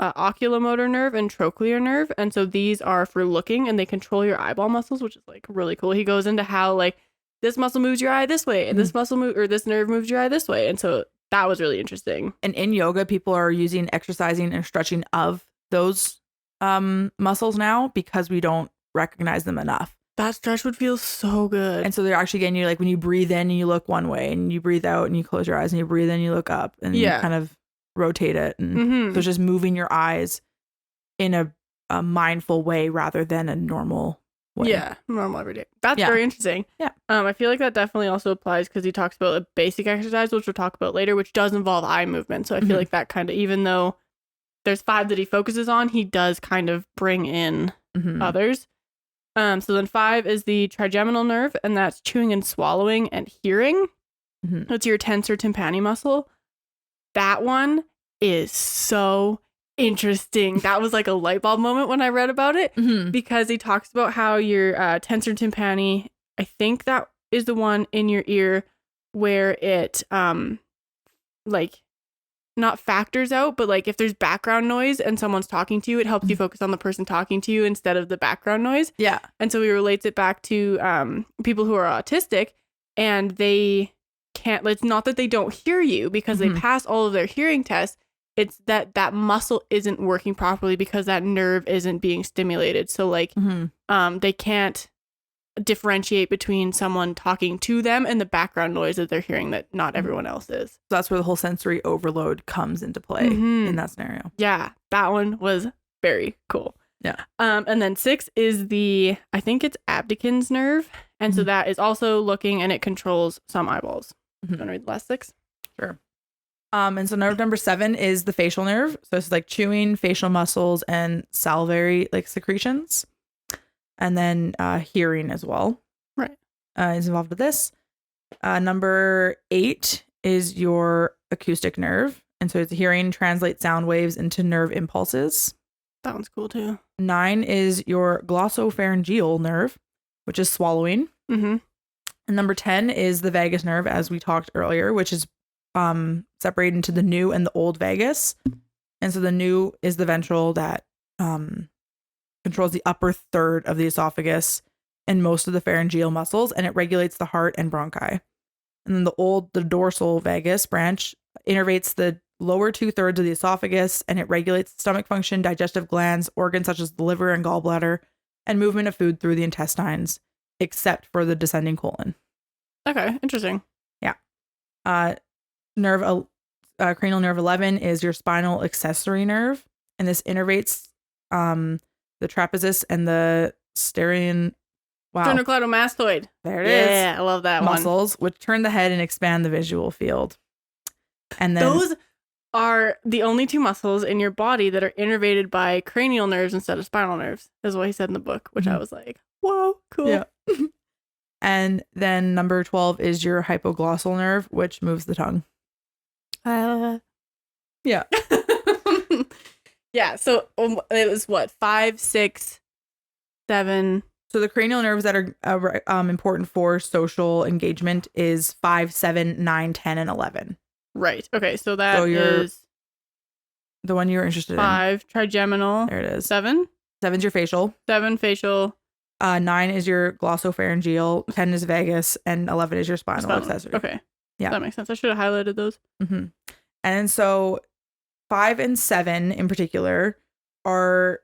oculomotor nerve and trochlear nerve, and so these are for looking, and they control your eyeball muscles, which is like really cool. He goes into how like this muscle moves your eye this way, and this muscle or this nerve moves your eye this way, and so that was really interesting. And in yoga, people are using exercising and stretching of those muscles now because we don't recognize them enough. That stretch would feel so good. And so they're actually getting you like when you breathe in and you look one way, and you breathe out and you close your eyes, and you breathe in and you look up, and you kind of rotate it. And so it's just moving your eyes in a mindful way rather than a normal way. Yeah, normal every day. That's Yeah. very interesting. Yeah. I feel like that definitely also applies because he talks about a basic exercise, which we'll talk about later, which does involve eye movement. So I feel like that kind of, even though there's 5 that he focuses on, he does kind of bring in others. So then 5 is the trigeminal nerve, and that's chewing and swallowing and hearing. That's your tensor tympani muscle. That one is so interesting. That was like a light bulb moment when I read about it, because he talks about how your tensor tympani, I think that is the one in your ear where it like not factors out, but like if there's background noise and someone's talking to you, it helps you focus on the person talking to you instead of the background noise. Yeah. And so he relates it back to people who are autistic, and they can't, it's not that they don't hear you because they pass all of their hearing tests. It's that muscle isn't working properly because that nerve isn't being stimulated. So like they can't differentiate between someone talking to them and the background noise that they're hearing that not everyone else is. So that's where the whole sensory overload comes into play in that scenario. Yeah, that one was very cool. Yeah. And then 6 is I think it's abducens nerve. And so that is also looking, and it controls some eyeballs. You want to read the last 6? Sure. And so nerve number 7 is the facial nerve. So it's like chewing, facial muscles, and salivary like secretions. And then hearing as well. Right. Is involved with this. Number 8 is your acoustic nerve. And so it's hearing translates sound waves into nerve impulses. That one's cool too. 9 is your glossopharyngeal nerve, which is swallowing. And number 10 is the vagus nerve, as we talked earlier, which is separated into the new and the old vagus. And so the new is the ventral that controls the upper third of the esophagus and most of the pharyngeal muscles, and it regulates the heart and bronchi. And then the dorsal vagus branch innervates the lower 2/3 of the esophagus, and it regulates stomach function, digestive glands, organs such as the liver and gallbladder, and movement of food through the intestines, except for the descending colon. Okay, interesting. Yeah. Cranial nerve 11 is your spinal accessory nerve, and this innervates the trapezius and the sternocleidomastoid. There it is. Yeah, I love that muscles, which turn the head and expand the visual field. And then those are the only 2 muscles in your body that are innervated by cranial nerves instead of spinal nerves, is what he said in the book, which I was like, whoa, cool. Yeah. And then number 12 is your hypoglossal nerve, which moves the tongue. Yeah. Yeah, so it was what, 5, 6, 7. So the cranial nerves that are important for social engagement is 5, 7, 9, 10, and 11. Right. Okay, so that is the one you were interested 5 trigeminal. There it is. 7. 7's your facial. 7 facial. 9 is your glossopharyngeal. 10 is vagus, and 11 is your spinal accessory. Okay. Yeah, that makes sense. I should have highlighted those. And so 5 and 7 in particular are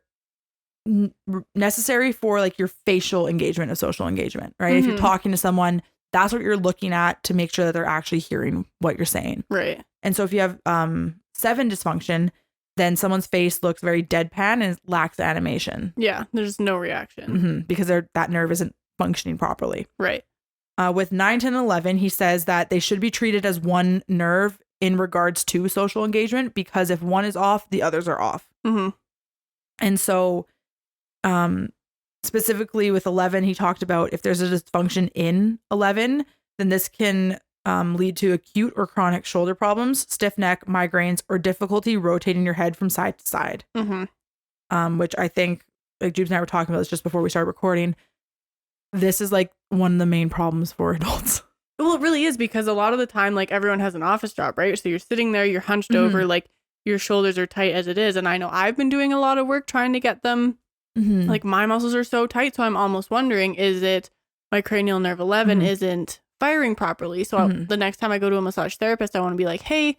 necessary for like your facial engagement of social engagement, right? If you're talking to someone, that's what you're looking at to make sure that they're actually hearing what you're saying. Right. And so if you have 7 dysfunction, then someone's face looks very deadpan and lacks animation. Yeah, there's no reaction. Because that nerve isn't functioning properly. Right. With 9, 10, and 11, he says that they should be treated as one nerve in regards to social engagement, because if one is off, the others are off. And so specifically with 11, he talked about if there's a dysfunction in 11, then this can lead to acute or chronic shoulder problems, stiff neck, migraines, or difficulty rotating your head from side to side. Which I think, like Jubes and I were talking about this just before we started recording, this is like one of the main problems for adults. Well, it really is, because a lot of the time, like, everyone has an office job, right? So you're sitting there, you're hunched over, like, your shoulders are tight as it is. And I know I've been doing a lot of work trying to get them, like, my muscles are so tight. So I'm almost wondering, is it my cranial nerve 11 isn't firing properly? So the next time I go to a massage therapist, I want to be like, hey,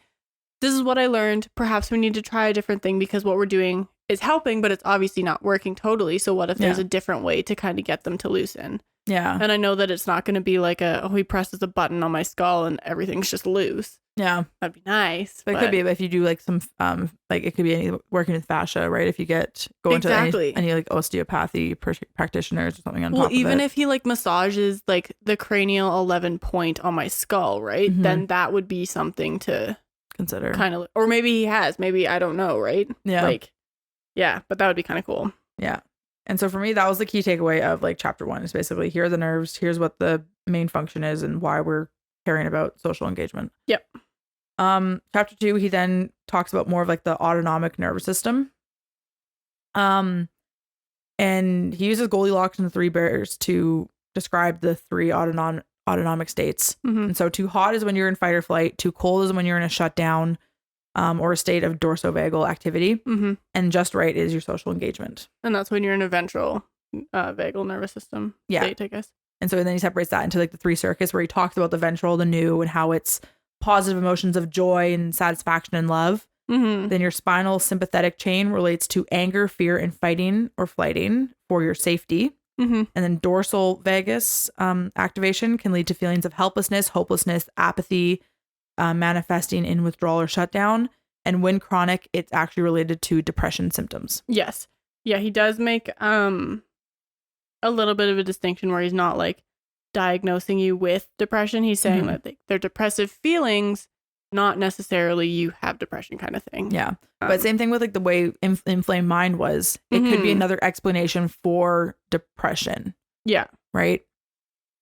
this is what I learned. Perhaps we need to try a different thing, because what we're doing is helping, but it's obviously not working totally. So what if there's a different way to kind of get them to loosen? Yeah. And I know that it's not going to be like he presses a button on my skull and everything's just loose. Yeah. That'd be nice. But it could be if you do like some, like it could be working with fascia, right? If you go into any like osteopathy practitioners or something on top of it. Well, even if he like massages like the cranial 11 point on my skull, right? Then that would be something to consider. Kind of, or maybe he has, maybe I don't know, right? Yeah. Like, yeah, but that would be kind of cool. Yeah. And so for me, that was the key takeaway of like chapter 1 is basically here are the nerves, here's what the main function is and why we're caring about social engagement. Yep. Chapter 2, he then talks about more of like the autonomic nervous system. And he uses Goldilocks and the 3 bears to describe the 3 autonomic states. And so too hot is when you're in fight or flight, too cold is when you're in a shutdown, or a state of dorsovagal activity, and just right is your social engagement. And that's when you're in a ventral vagal nervous system state, I guess. And so then he separates that into like the 3 circuits where he talks about the ventral, the new, and how it's positive emotions of joy and satisfaction and love. Then your spinal sympathetic chain relates to anger, fear, and fighting or flighting for your safety. And then dorsal vagus activation can lead to feelings of helplessness, hopelessness, apathy, manifesting in withdrawal or shutdown. And when chronic, it's actually related to depression symptoms. Yes. Yeah, he does make a little bit of a distinction where he's not like diagnosing you with depression. He's saying that they're depressive feelings, not necessarily you have depression kind of thing. Yeah. But same thing with like the way Inflamed Mind was. It could be another explanation for depression. Yeah. Right?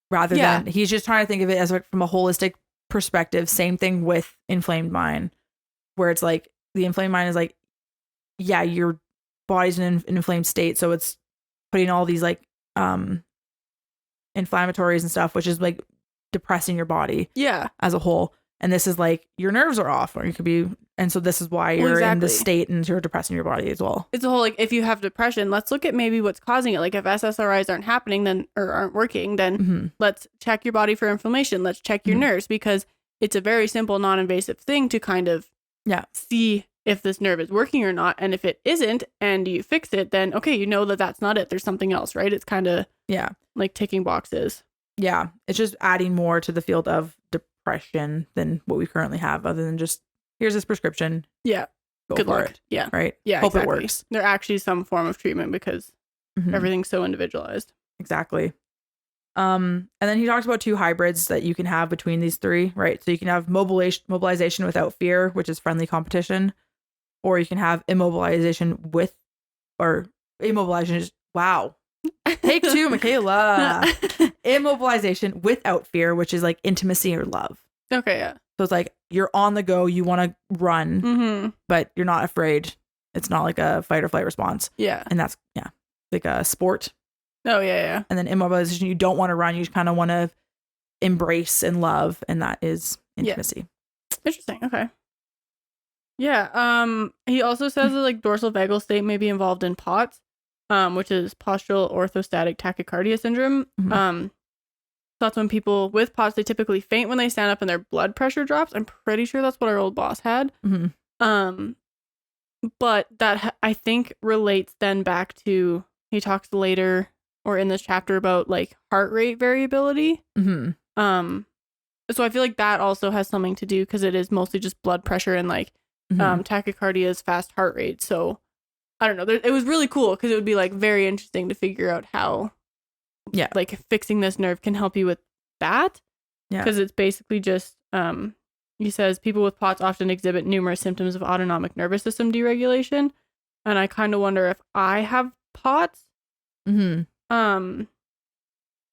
Rather than, he's just trying to think of it as like from a holistic perspective. Same thing with Inflamed Mind, where it's like the inflamed mind is like, yeah, your body's in an inflamed state. So it's putting all these like inflammatories and stuff, which is like depressing your body as a whole. And this is like your nerves are off, or you could be, and so this is why you're in this state and you're depressing your body as well. It's a whole like, if you have depression, let's look at maybe what's causing it. Like if SSRIs aren't happening then, or aren't working, then let's check your body for inflammation. Let's check your nerves, because it's a very simple, non-invasive thing to kind of see if this nerve is working or not. And if it isn't and you fix it, then okay, you know that that's not it. There's something else, right? It's kind of like ticking boxes. Yeah. It's just adding more to the field of depression than what we currently have, other than just here's this prescription. Yeah. Good luck. Yeah. Right. Yeah. Hope exactly. it works. There actually some form of treatment because everything's so individualized. Exactly. And then he talks about 2 hybrids that you can have between these 3, right? So you can have mobilization without fear, which is friendly competition, or you can have immobilization with, or immobilization. Wow. Take 2, Michaela. Immobilization without fear, which is like intimacy or love. Okay, yeah. So it's like you're on the go, you want to run, but you're not afraid. It's not like a fight or flight response. Yeah. And that's, like a sport. Oh, yeah. And then immobilization, you don't want to run, you just kind of want to embrace and love, and that is intimacy. Interesting. Okay. Yeah. He also says that like dorsal vagal state may be involved in POTS, which is postural orthostatic tachycardia syndrome. So that's when people with POTS, they typically faint when they stand up and their blood pressure drops. I'm pretty sure that's what our old boss had. But that I think relates then back to, he talks later or in this chapter about like heart rate variability. So I feel like that also has something to do, because it is mostly just blood pressure and like tachycardia is fast heart rate. So I don't know. It was really cool because it would be like very interesting to figure out how like fixing this nerve can help you with that. Because it's basically just he says people with POTS often exhibit numerous symptoms of autonomic nervous system deregulation, and I kind of wonder if I have POTS.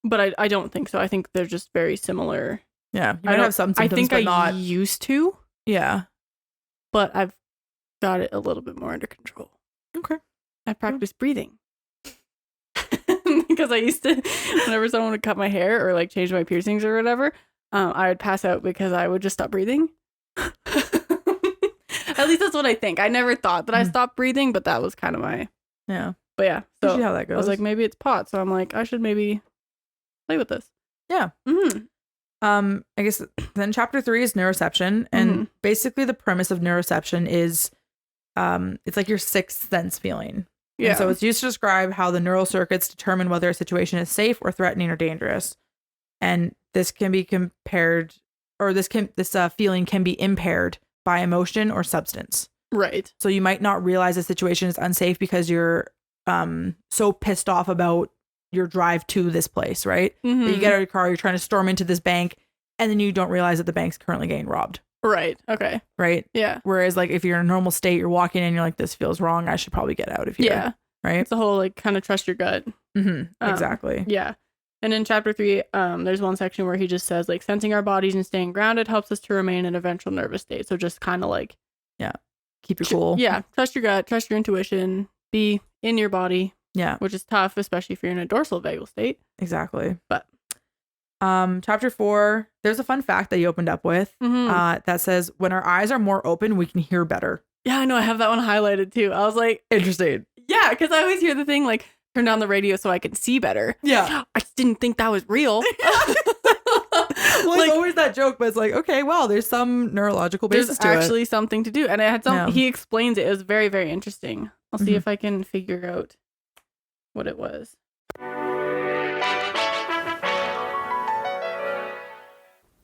But I don't think so. I think they're just very similar. Yeah, you might have some symptoms, I think but I not used to. Yeah, but I've got it a little bit more under control. Okay, I practice breathing because I used to, whenever someone would cut my hair or like change my piercings or whatever, I would pass out because I would just stop breathing. At least that's what I think. I never thought that I stopped breathing, but that was kind of my But yeah, so see how that goes. I was like, maybe it's POTS, so I'm like, I should maybe play with this. Yeah. I guess then chapter 3 is neuroception, and basically the premise of neuroception is it's like your sixth sense feeling. Yeah. And so it's used to describe how the neural circuits determine whether a situation is safe or threatening or dangerous. And this can be compared, or this feeling can be impaired by emotion or substance. Right. So you might not realize a situation is unsafe because you're so pissed off about your drive to this place, right? Mm-hmm. That you get out of your car, you're trying to storm into this bank, and then you don't realize that the bank's currently getting robbed. Right. Okay. Right? Yeah. Whereas like if you're in a normal state, you're walking in, you're like, this feels wrong, I should probably get out of here. Yeah. Right? It's the whole like kind of trust your gut. Exactly. Yeah. And in chapter 3, there's one section where he just says like sensing our bodies and staying grounded helps us to remain in a ventral nervous state. So just kind of like, Keep your cool. Yeah. Trust your gut, trust your intuition, be in your body. Yeah. Which is tough, especially if you're in a dorsal vagal state. Exactly. But chapter 4, there's a fun fact that he opened up with that says when our eyes are more open, we can hear better. Yeah, I know. I have that one highlighted too. I was like, interesting. Yeah, because I always hear the thing like turn down the radio so I can see better. Yeah. I just didn't think that was real. Well, like, it's always that joke, but it's like, okay, well, there's some neurological basis there's to actually something to do. And it had some, Yeah. he explains it. It was very, very interesting. I'll see if I can figure out what it was.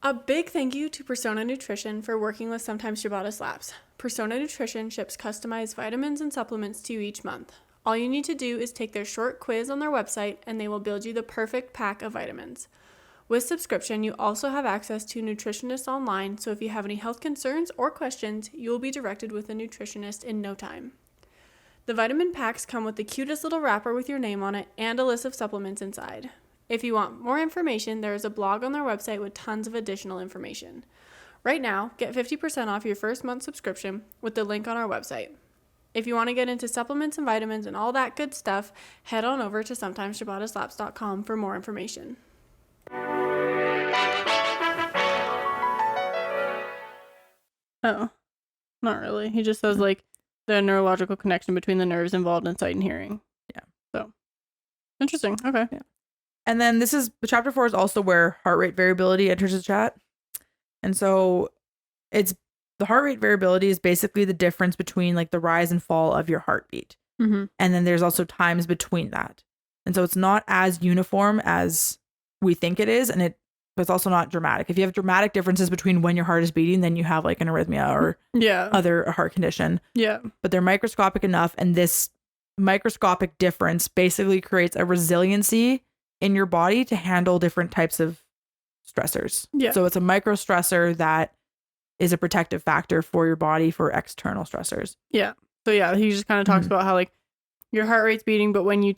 A big thank you to Persona Nutrition for working with Sometimes Ciabatta Slaps. Persona Nutrition ships customized vitamins and supplements to you each month. All you need to do is take their short quiz on their website and they will build you the perfect pack of vitamins. With subscription, you also have access to nutritionists online, so if you have any health concerns or questions, you will be directed with a nutritionist in no time. The vitamin packs come with the cutest little wrapper with your name on it and a list of supplements inside. If you want more information, there is a blog on their website with tons of additional information. Right now, get 50% off your first month subscription with the link on our website. If you want to get into supplements and vitamins and all that good stuff, head on over to sometimesciabattaslaps.com for more information. Oh, not really. He just says like the neurological connection between the nerves involved in sight and hearing. Yeah. So interesting. Okay. Yeah. And then chapter 4 is also where heart rate variability enters the chat. And so it's the heart rate variability is basically the difference between like the rise and fall of your heartbeat. Mm-hmm. And then there's also times between that. And so it's not as uniform as we think it is. And it's also not dramatic. If you have dramatic differences between when your heart is beating, then you have like an arrhythmia or other heart condition. Yeah. But they're microscopic enough. And this microscopic difference basically creates a resiliency in your body to handle different types of stressors. Yeah. So it's a micro stressor that is a protective factor for your body for external stressors. Yeah. So yeah, he just kind of talks about how like your heart rate's beating, but when you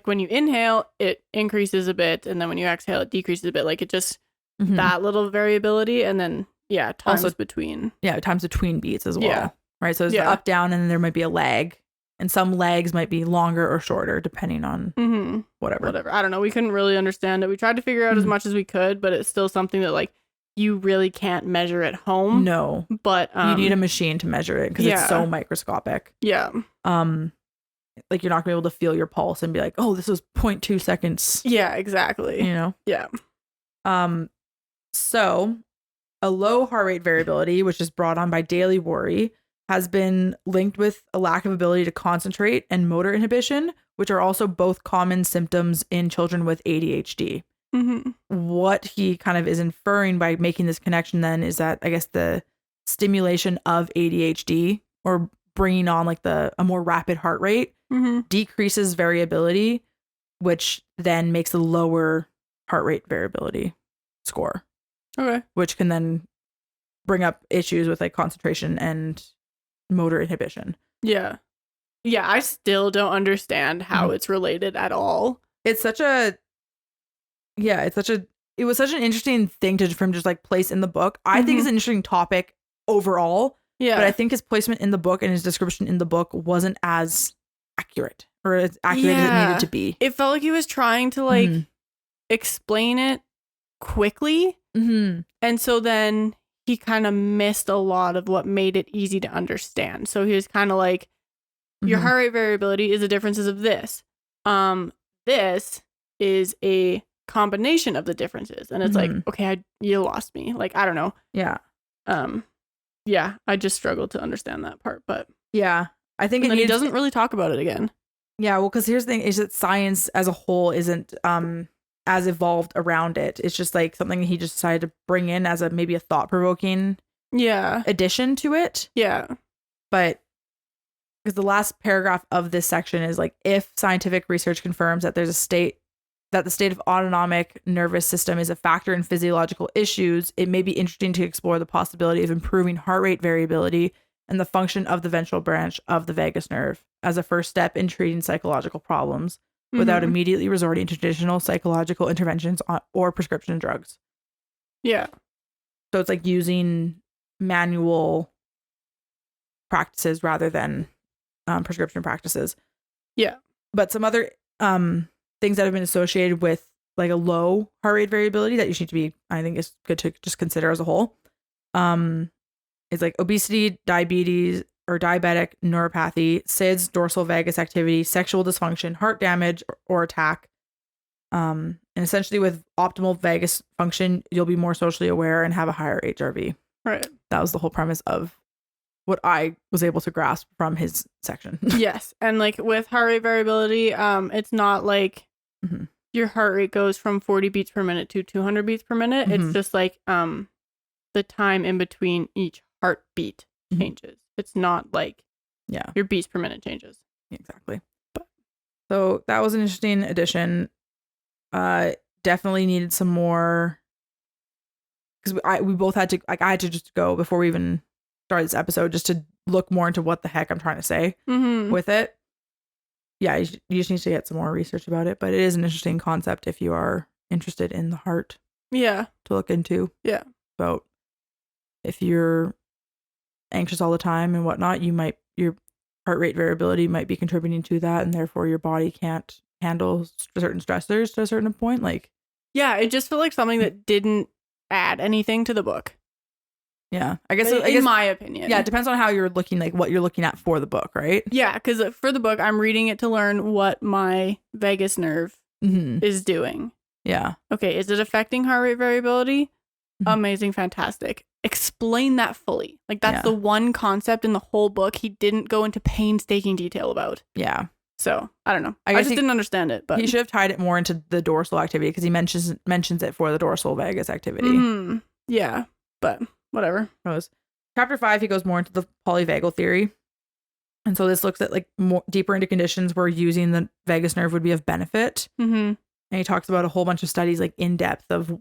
when you inhale, it increases a bit, and then when you exhale, it decreases a bit. Like it just that little variability, and then times also between beats as well. Yeah. Right. So there's the up down, and then there might be a lag. And some legs might be longer or shorter depending on whatever. I don't know. We couldn't really understand it. We tried to figure out as much as we could, but it's still something that like you really can't measure at home. No. But you need a machine to measure it because it's so microscopic. Yeah. Like you're not gonna be able to feel your pulse and be like, oh, this was 0.2 seconds. Yeah, exactly. You know? Yeah. So a low heart rate variability, which is brought on by daily worry, has been linked with a lack of ability to concentrate and motor inhibition, which are also both common symptoms in children with ADHD. Mm-hmm. What he kind of is inferring by making this connection then is that I guess the stimulation of ADHD or bringing on like a more rapid heart rate decreases variability, which then makes a lower heart rate variability score. Okay. Which can then bring up issues with like concentration and motor inhibition. Yeah. I still don't understand how it's related at all. It was such an interesting thing from just like place in the book. I think it's an interesting topic overall. Yeah. But I think his placement in the book and his description in the book wasn't as accurate or as accurate as it needed to be. It felt like he was trying to like explain it quickly. Mm-hmm. And so then he kind of missed a lot of what made it easy to understand. So he was kind of like, your heart rate variability is the differences of this. This is a combination of the differences. And it's like, okay, you lost me. Like, I don't know. Yeah. Yeah, I just struggled to understand that part, but yeah, I think he doesn't really talk about it again. Yeah, well, because here's the thing is that science as a whole isn't as evolved around it. It's just like something he just decided to bring in as maybe a thought-provoking addition to it. Yeah. But because the last paragraph of this section is like, if scientific research confirms that the state of autonomic nervous system is a factor in physiological issues, it may be interesting to explore the possibility of improving heart rate variability and the function of the ventral branch of the vagus nerve as a first step in treating psychological problems without immediately resorting to traditional psychological interventions or prescription drugs. Yeah. So it's like using manual practices rather than prescription practices. Yeah. But some other things that have been associated with like a low heart rate variability that you need to be, I think is good to just consider as a whole, is like obesity, diabetes or diabetic neuropathy, SIDS, dorsal vagus activity, sexual dysfunction, heart damage or attack. And essentially with optimal vagus function, you'll be more socially aware and have a higher HRV. Right. That was the whole premise of what I was able to grasp from his section. Yes. And like with heart rate variability, it's not like your heart rate goes from 40 beats per minute to 200 beats per minute. It's just like the time in between each heartbeat changes. It's not like your beats per minute changes. Exactly. So that was an interesting addition. Definitely needed some more, because we both had to, like, I had to just go before we even started this episode just to look more into what the heck I'm trying to say with it. Yeah, you just need to get some more research about it, but it is an interesting concept if you are interested in the heart. Yeah. To look into. Yeah. About if you're anxious all the time and whatnot, your heart rate variability might be contributing to that, and therefore your body can't handle certain stressors to a certain point. Like, yeah, it just felt like something that didn't add anything to the book. Yeah, I guess in my opinion. Yeah, it depends on how you're looking, like what you're looking at for the book, right? Yeah, because for the book, I'm reading it to learn what my vagus nerve is doing. Yeah. Okay, is it affecting heart rate variability? Amazing, fantastic. Explain that fully. Like, that's the one concept in the whole book he didn't go into painstaking detail about. Yeah. So, I don't know. I just didn't understand it. But he should have tied it more into the dorsal activity, because he mentions it for the dorsal vagus activity. Yeah, but whatever. Chapter 5, he goes more into the polyvagal theory. And so this looks at like more deeper into conditions where using the vagus nerve would be of benefit. And he talks about a whole bunch of studies like in depth of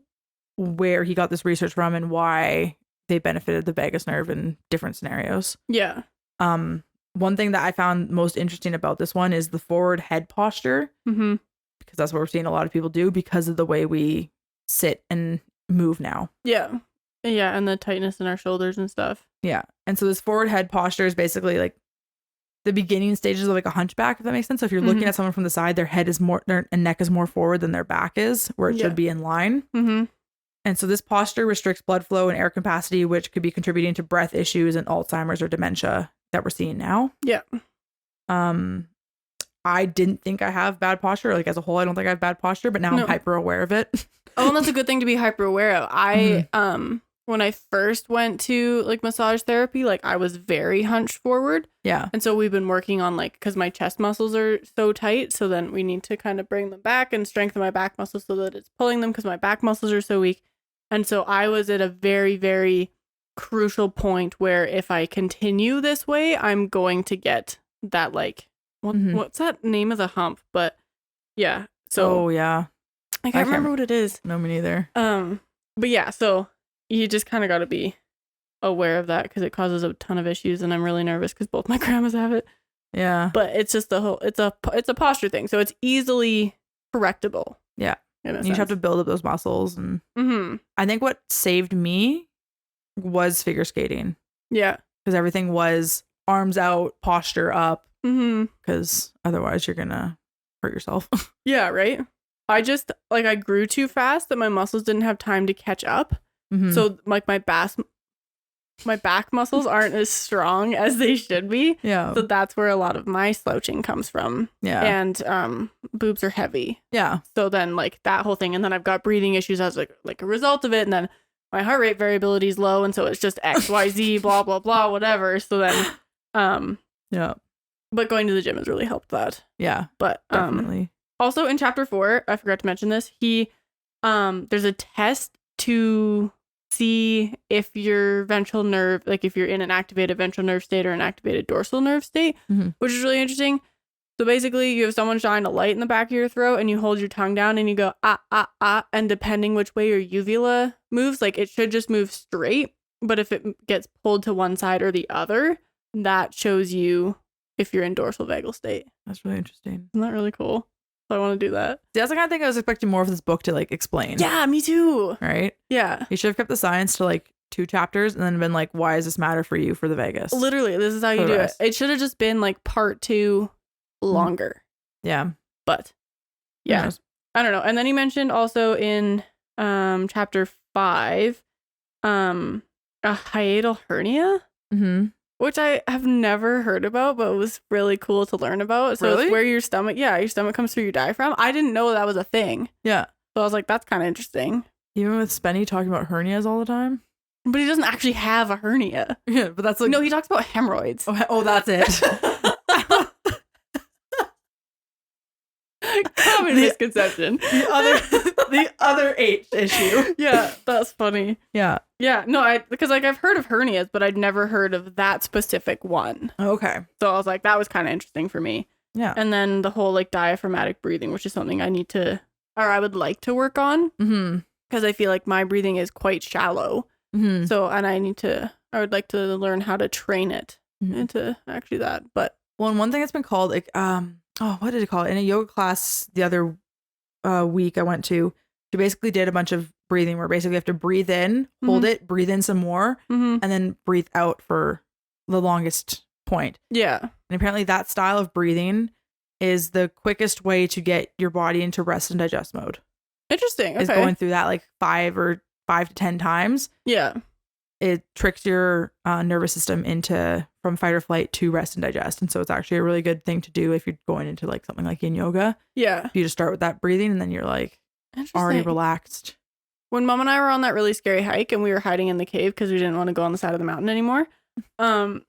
where he got this research from and why they benefited the vagus nerve in different scenarios. Yeah. One thing that I found most interesting about this one is the forward head posture, because that's what we're seeing a lot of people do because of the way we sit and move now. Yeah. Yeah, and the tightness in our shoulders and stuff. Yeah. And so this forward head posture is basically like the beginning stages of like a hunchback, if that makes sense. So if you're looking at someone from the side, their neck is more forward than their back is, where it should be in line. And so this posture restricts blood flow and air capacity, which could be contributing to breath issues and Alzheimer's or dementia that we're seeing now. Yeah. I didn't think I have bad posture. Like as a whole, I don't think I have bad posture, but now I'm hyper aware of it. Oh, and that's a good thing to be hyper aware of. When I first went to like massage therapy, like I was very hunched forward. Yeah. And so we've been working on like, because my chest muscles are so tight. So then we need to kind of bring them back and strengthen my back muscles so that it's pulling them, because my back muscles are so weak. And so I was at a very, very crucial point where if I continue this way, I'm going to get that like, what's that name of the hump? But yeah. So yeah. I can't remember what it is. No, me neither. But yeah, so you just kind of got to be aware of that, because it causes a ton of issues, and I'm really nervous because both my grandmas have it. Yeah. But it's just it's a posture thing, so it's easily correctable. Yeah. You just have to build up those muscles, and I think what saved me was figure skating. Yeah. Because everything was arms out, posture up. Because otherwise you're gonna hurt yourself. Yeah, right. I just I grew too fast that my muscles didn't have time to catch up. So like my back muscles aren't as strong as they should be. Yeah. So that's where a lot of my slouching comes from. Yeah. And boobs are heavy. Yeah. So then like that whole thing, and then I've got breathing issues as like a result of it, and then my heart rate variability is low, and so it's just XYZ blah blah blah whatever. So then yeah. But going to the gym has really helped that. Yeah, But definitely. Also in chapter 4, I forgot to mention this. There's a test to see if your ventral nerve, like if you're in an activated ventral nerve state or an activated dorsal nerve state, which is really interesting. So basically, you have someone shine a light in the back of your throat and you hold your tongue down and you go, ah, ah, ah. And depending which way your uvula moves, like it should just move straight. But if it gets pulled to one side or the other, that shows you if you're in dorsal vagal state. That's really interesting. Isn't that really cool? So I want to do that. That's the kind of thing I was expecting more of this book to like explain. Yeah, me too. Right? Yeah. You should have kept the science to like 2 chapters and then been like, why does this matter for you for the vagus? Literally, this is how you do it. It should have just been like part 2 longer. Yeah. But yeah, I don't know. And then he mentioned also in chapter 5 a hiatal hernia, which I have never heard about, but it was really cool to learn about. So it's where your stomach comes through your diaphragm. I didn't know that was a thing. Yeah. So I was like, that's kind of interesting. Even with Spenny talking about hernias all the time. But he doesn't actually have a hernia. Yeah, but that's like... No, he talks about hemorrhoids. Oh, that's it. Common misconception. The other H issue. Yeah, that's funny. Yeah. Yeah, no, because like I've heard of hernias, but I'd never heard of that specific one. Okay. So I was like, that was kind of interesting for me. Yeah. And then the whole like diaphragmatic breathing, which is something I would like to work on. Because I feel like my breathing is quite shallow. So, and I would like to learn how to train it into actually that. But well, and one thing that's been called like, what did it call it? In a yoga class the other week I went to, she basically did a bunch of breathing where basically you have to breathe in, hold it, breathe in some more, and then breathe out for the longest point. Yeah. And apparently that style of breathing is the quickest way to get your body into rest and digest mode. Interesting. Okay. Is going through that like 5 to 10 times. Yeah. It tricks your nervous system from fight or flight to rest and digest. And so it's actually a really good thing to do if you're going into like something like yin yoga. Yeah. You just start with that breathing and then you're like already relaxed. When Mom and I were on that really scary hike and we were hiding in the cave because we didn't want to go on the side of the mountain anymore, I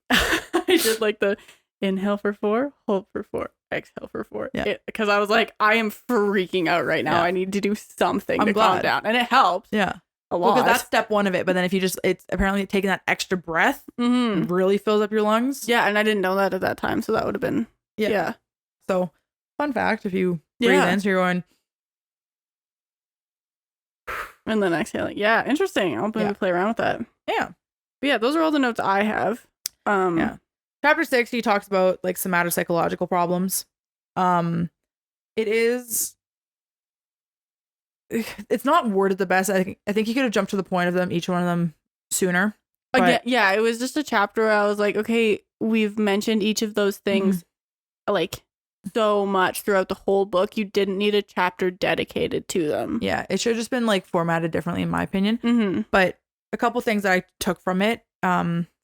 did like the inhale for 4, hold for 4, exhale for 4. Yeah. Because I was like, I am freaking out right now. Yeah. I need to do something to calm down. And it helps. Yeah. A lot. Because that's step 1 of it. But then if you it's apparently taking that extra breath really fills up your lungs. Yeah. And I didn't know that at that time. So that would have been. Yeah. So fun fact, if you breathe in, so you're going. And then exhaling. Yeah. Interesting. I'll maybe play around with that. Yeah. But yeah. Those are all the notes I have. Yeah. Chapter 6, he talks about like somatopsychological problems. It's not worded the best. I think he could have jumped to the point of them, each one of them, sooner. Again, yeah, it was just a chapter where I was like, okay, we've mentioned each of those things like so much throughout the whole book. You didn't need a chapter dedicated to them. Yeah, it should have just been like formatted differently, in my opinion. But a couple things that I took from it.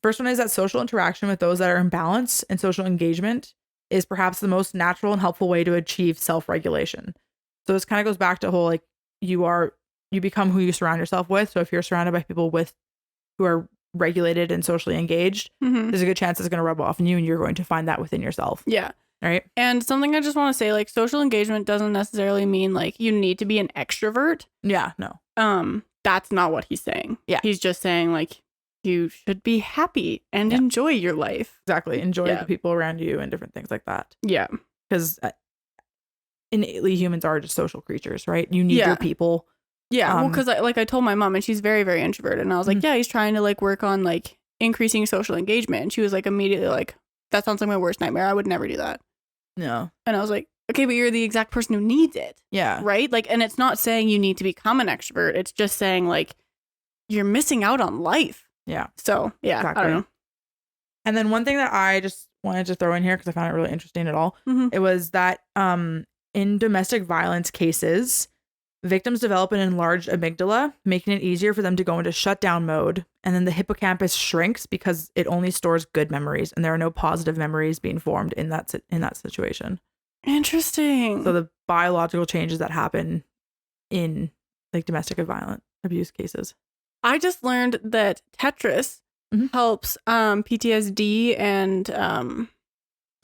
First one is that social interaction with those that are in balance and social engagement is perhaps the most natural and helpful way to achieve self-regulation. So this kind of goes back to whole like you become who you surround yourself with. So if you're surrounded by people who are regulated and socially engaged, there's a good chance it's going to rub off on you and you're going to find that within yourself. Yeah. Right. And something I just want to say, like social engagement doesn't necessarily mean like you need to be an extrovert. Yeah, no. That's not what he's saying. Yeah. He's just saying like you should be happy and enjoy your life. Exactly. Enjoy the people around you and different things like that. Yeah. Because innately humans are just social creatures, right? You need your people. Yeah. Well, because I told my mom and she's very, very introverted. And I was like, yeah, he's trying to like work on like increasing social engagement. And she was like immediately like, that sounds like my worst nightmare. I would never do that. No. And I was like, okay, but you're the exact person who needs it. Yeah. Right? Like, and it's not saying you need to become an extrovert. It's just saying like you're missing out on life. Yeah. So yeah, exactly. I don't know. And then one thing that I just wanted to throw in here because I found it really interesting at all, it was that in domestic violence cases, victims develop an enlarged amygdala, making it easier for them to go into shutdown mode. And then the hippocampus shrinks because it only stores good memories and there are no positive memories being formed in that situation. Interesting. So the biological changes that happen in like domestic and violent abuse cases. I just learned that Tetris helps PTSD and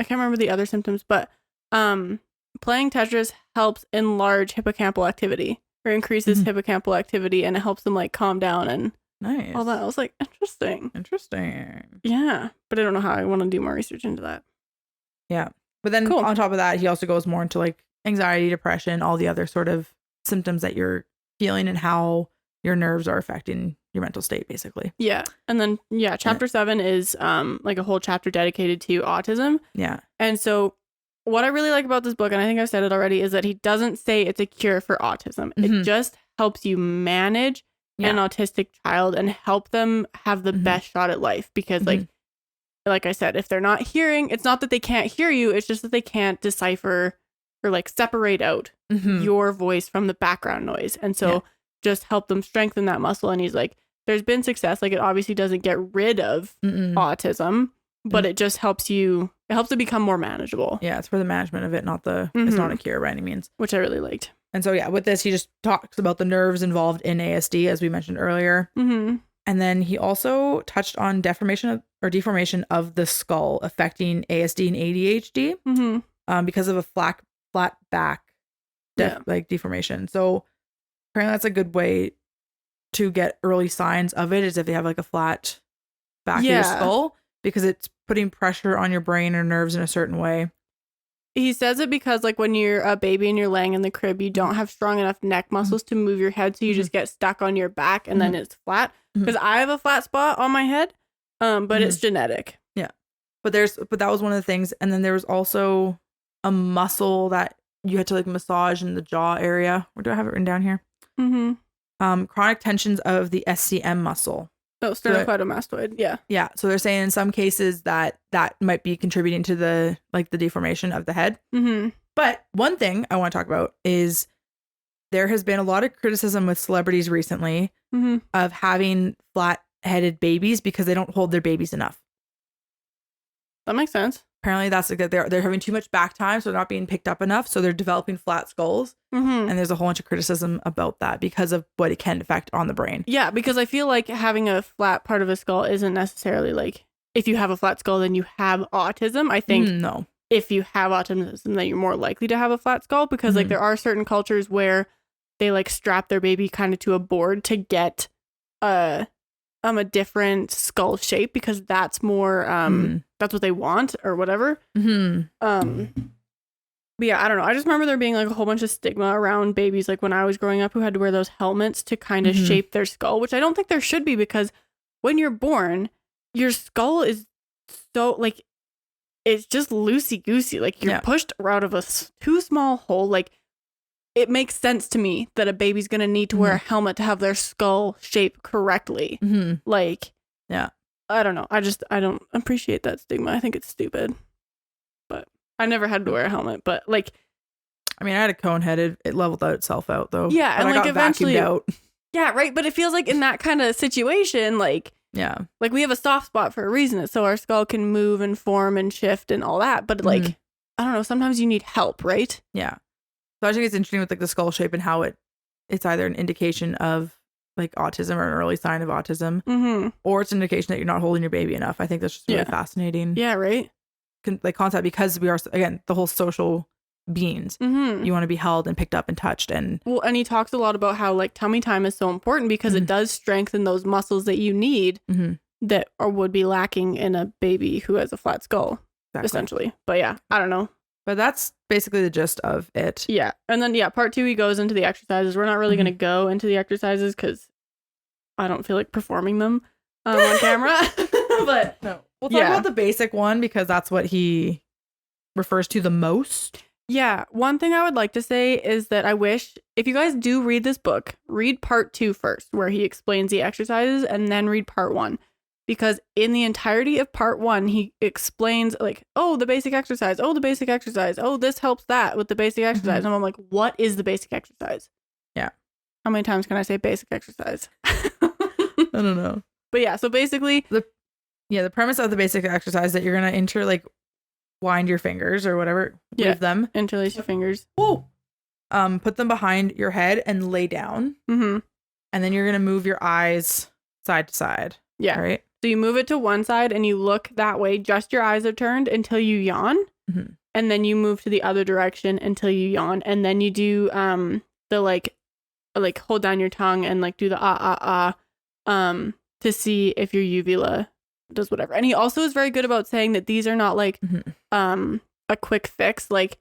I can't remember the other symptoms, but playing Tetris helps enlarge hippocampal activity or increases hippocampal activity, and it helps them like calm down and nice. all that. I was like, interesting. Yeah, but I don't know how. I want to do more research into that. Yeah. But then on top of that, he also goes more into like anxiety, depression, all the other sort of symptoms that you're feeling and how your nerves are affecting your mental state, basically. Yeah. And then, chapter 7 is like a whole chapter dedicated to autism. Yeah. And so what I really like about this book, and I think I've said it already, is that he doesn't say it's a cure for autism. It just helps you manage an autistic child and help them have the best shot at life. Because like I said, if they're not hearing, it's not that they can't hear you, it's just that they can't decipher or like separate out your voice from the background noise. And so just help them strengthen that muscle. And he's like, there's been success. Like, it obviously doesn't get rid of autism, but it just helps it become more manageable. Yeah, it's for the management of it, not it's not a cure by any means. Which I really liked. And so, with this, he just talks about the nerves involved in ASD, as we mentioned earlier. And then he also touched on deformation of the skull affecting ASD and ADHD because of a flat back like deformation. So apparently that's a good way to get early signs of it, is if they have like a flat back of your skull, because it's putting pressure on your brain or nerves in a certain way. He says it because like when you're a baby and you're laying in the crib, you don't have strong enough neck muscles to move your head, so you just get stuck on your back and then it's flat. Because I have a flat spot on my head, but it's genetic. Yeah. But that was one of the things. And then there was also a muscle that you had to like massage in the jaw area. Where do I have it written down here? Chronic tensions of the SCM muscle. Oh, sternocleidomastoid. Yeah. Yeah. So they're saying in some cases that might be contributing to the deformation of the head. But one thing I want to talk about is there has been a lot of criticism with celebrities recently of having flat-headed babies because they don't hold their babies enough. That makes sense. Apparently that's like they're having too much back time, so they're not being picked up enough, so they're developing flat skulls. And there's a whole bunch of criticism about that because of what it can affect on the brain. Yeah, because I feel like having a flat part of a skull isn't necessarily like, if you have a flat skull then you have autism. I think no. If you have autism, then you're more likely to have a flat skull, because like there are certain cultures where they like strap their baby kind of to a board to get a different skull shape, because that's more that's what they want or whatever. But yeah, I don't know. I just remember there being like a whole bunch of stigma around babies like when I was growing up who had to wear those helmets to kind of shape their skull, which I don't think there should be, because when you're born, your skull is so like, it's just loosey goosey. Like you're pushed out of a too small hole. Like, it makes sense to me that a baby's going to need to wear a helmet to have their skull shaped correctly. Like, I don't know. I don't appreciate that stigma. I think it's stupid. But I never had to wear a helmet. But like, I mean, I had a cone headed. It leveled itself out though. Yeah. And like I got eventually, vacuumed out. Yeah. Right. But it feels like in that kind of situation, like, like we have a soft spot for a reason, so our skull can move and form and shift and all that. But like, I don't know, sometimes you need help, right? Yeah. So I think it's interesting with like the skull shape and how it's either an indication of like autism or an early sign of autism, or it's an indication that you're not holding your baby enough. I think that's just really fascinating. Yeah, right. Like concept, because we are, again, the whole social beings. You want to be held and picked up and touched. And he talks a lot about how like tummy time is so important because it does strengthen those muscles that you need that would be lacking in a baby who has a flat skull, essentially. But yeah, I don't know. But that's basically the gist of it. Yeah. And then, part 2, he goes into the exercises. We're not really going to go into the exercises because I don't feel like performing them on camera. But no. We'll talk about the basic one because that's what he refers to the most. Yeah. One thing I would like to say is that I wish, if you guys do read this book, read part 2 first, where he explains the exercises, and then read part 1. Because in the entirety of part 1, he explains like, oh, the basic exercise. Oh, the basic exercise. Oh, this helps that with the basic exercise. And I'm like, what is the basic exercise? Yeah. How many times can I say basic exercise? I don't know. But yeah, so basically. The premise of the basic exercise that you're going to wind your fingers or whatever. With them. Interlace your fingers. Whoa. Put them behind your head and lay down. And then you're going to move your eyes side to side. Yeah. Right. So you move it to one side and you look that way. Just your eyes are turned until you yawn. and then you move to the other direction until you yawn, and then you do the like hold down your tongue and like do the to see if your uvula does whatever. And he also is very good about saying that these are not like a quick fix. Like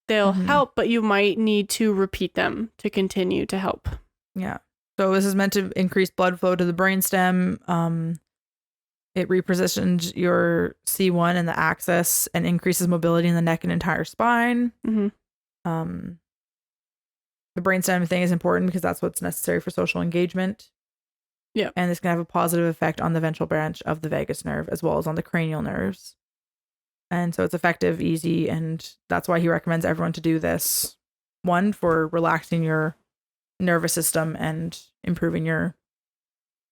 they'll help, but you might need to repeat them to continue to help. Yeah. So this is meant to increase blood flow to the brainstem. It repositions your C1 in the axis and increases mobility in the neck and entire spine. The brainstem thing is important because that's what's necessary for social engagement. Yeah. And this can have a positive effect on the ventral branch of the vagus nerve as well as on the cranial nerves. And so it's effective, easy, and that's why he recommends everyone to do this. One, for relaxing your nervous system and improving your,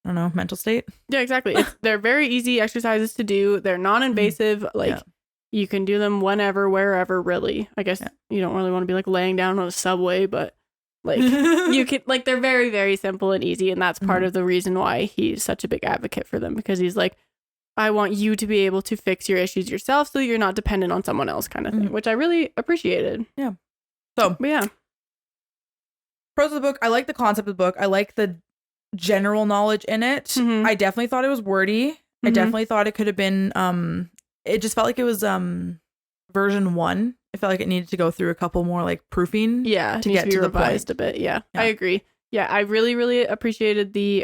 I don't know, mental state. Yeah, exactly. They're very easy exercises to do. They're non-invasive. You can do them whenever, wherever, really. I guess you don't really want to be like laying down on a subway, but like you can, like, they're very, very simple and easy. And that's part of the reason why he's such a big advocate for them, because he's like, I want you to be able to fix your issues yourself so you're not dependent on someone else, kind of thing, which I really appreciated. Yeah. So, but yeah. Pros of the book. I like the concept of the book. I like the general knowledge in it. I definitely thought it was wordy. I definitely thought it could have been, it just felt like it was version 1. It felt like it needed to go through a couple more like proofing. Yeah. To get to the revised point. a bit. Yeah. I agree. Yeah, I really, really appreciated the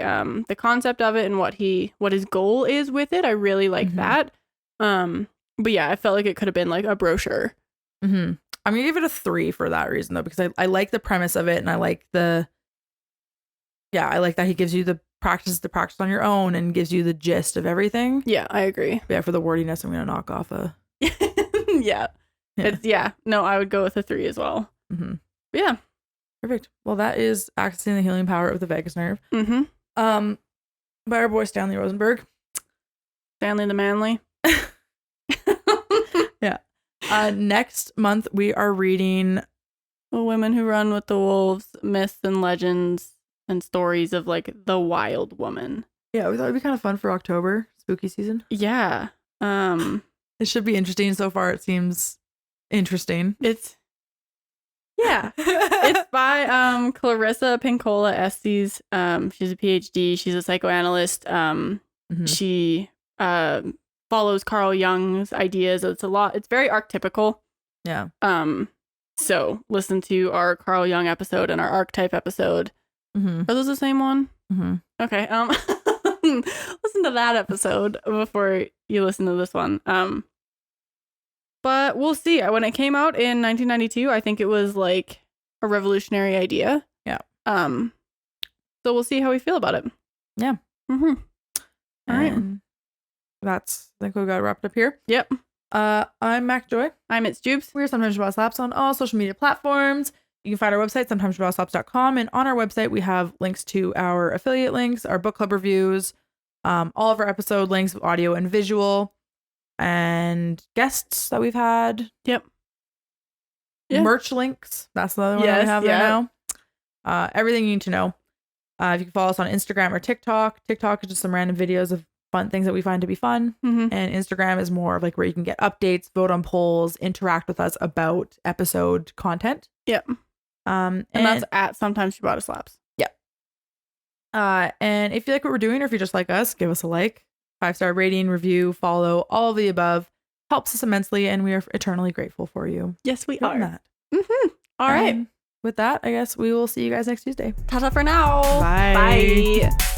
concept of it and what his goal is with it. I really like that. But yeah, I felt like it could have been like a brochure. I'm gonna give it a 3 for that reason though, because I like the premise of it, and I like I like that he gives you the practice on your own and gives you the gist of everything. Yeah, I agree. Yeah, for the wordiness, I'm gonna knock off a. No, I would go with a 3 as well. Yeah. Perfect. Well, that is Accessing the Healing Power of the Vagus Nerve. By our boy Stanley Rosenberg. Stanley the Manly. Yeah. Next month we are reading The Women Who Run with the Wolves, Myths and Legends and Stories of like the Wild Woman. Yeah, we thought it'd be kind of fun for October, spooky season. Yeah. It should be interesting. So far it seems interesting. It's by Clarissa Pinkola Estes. She's a PhD. She's a psychoanalyst. She follows Carl Jung's ideas. It's very archetypical. Yeah. So listen to our Carl Jung episode and our archetype episode. Are those the same one? Okay. Listen to that episode before you listen to this one. But we'll see. When it came out in 1992, I think it was like a revolutionary idea. Yeah. So we'll see how we feel about it. Yeah. All right. I think we got wrapped up here. Yep. I'm Mak Joy. I'm Mak Jubes. We're Sometimes Shabbat Slaps on all social media platforms. You can find our website, sometimesshabbatslaps.com, and on our website we have links to our affiliate links, our book club reviews, all of our episode links, audio and visual, and guests that we've had. Yep. Yeah. Merch links. That's the other one that we have there now. Everything you need to know. If you can follow us on Instagram or TikTok. TikTok is just some random videos of fun things that we find to be fun. And Instagram is more of like where you can get updates, vote on polls, interact with us about episode content. Yep. And that's at Sometimes Ciabatta Slaps. Yep. And if you like what we're doing, or if you just like us, give us a like, 5-star rating, review, follow, all of the above. Helps us immensely, and we are eternally grateful for you. Yes, we are. That. All right. With that, I guess we will see you guys next Tuesday. Ta-ta for now. Bye. Bye.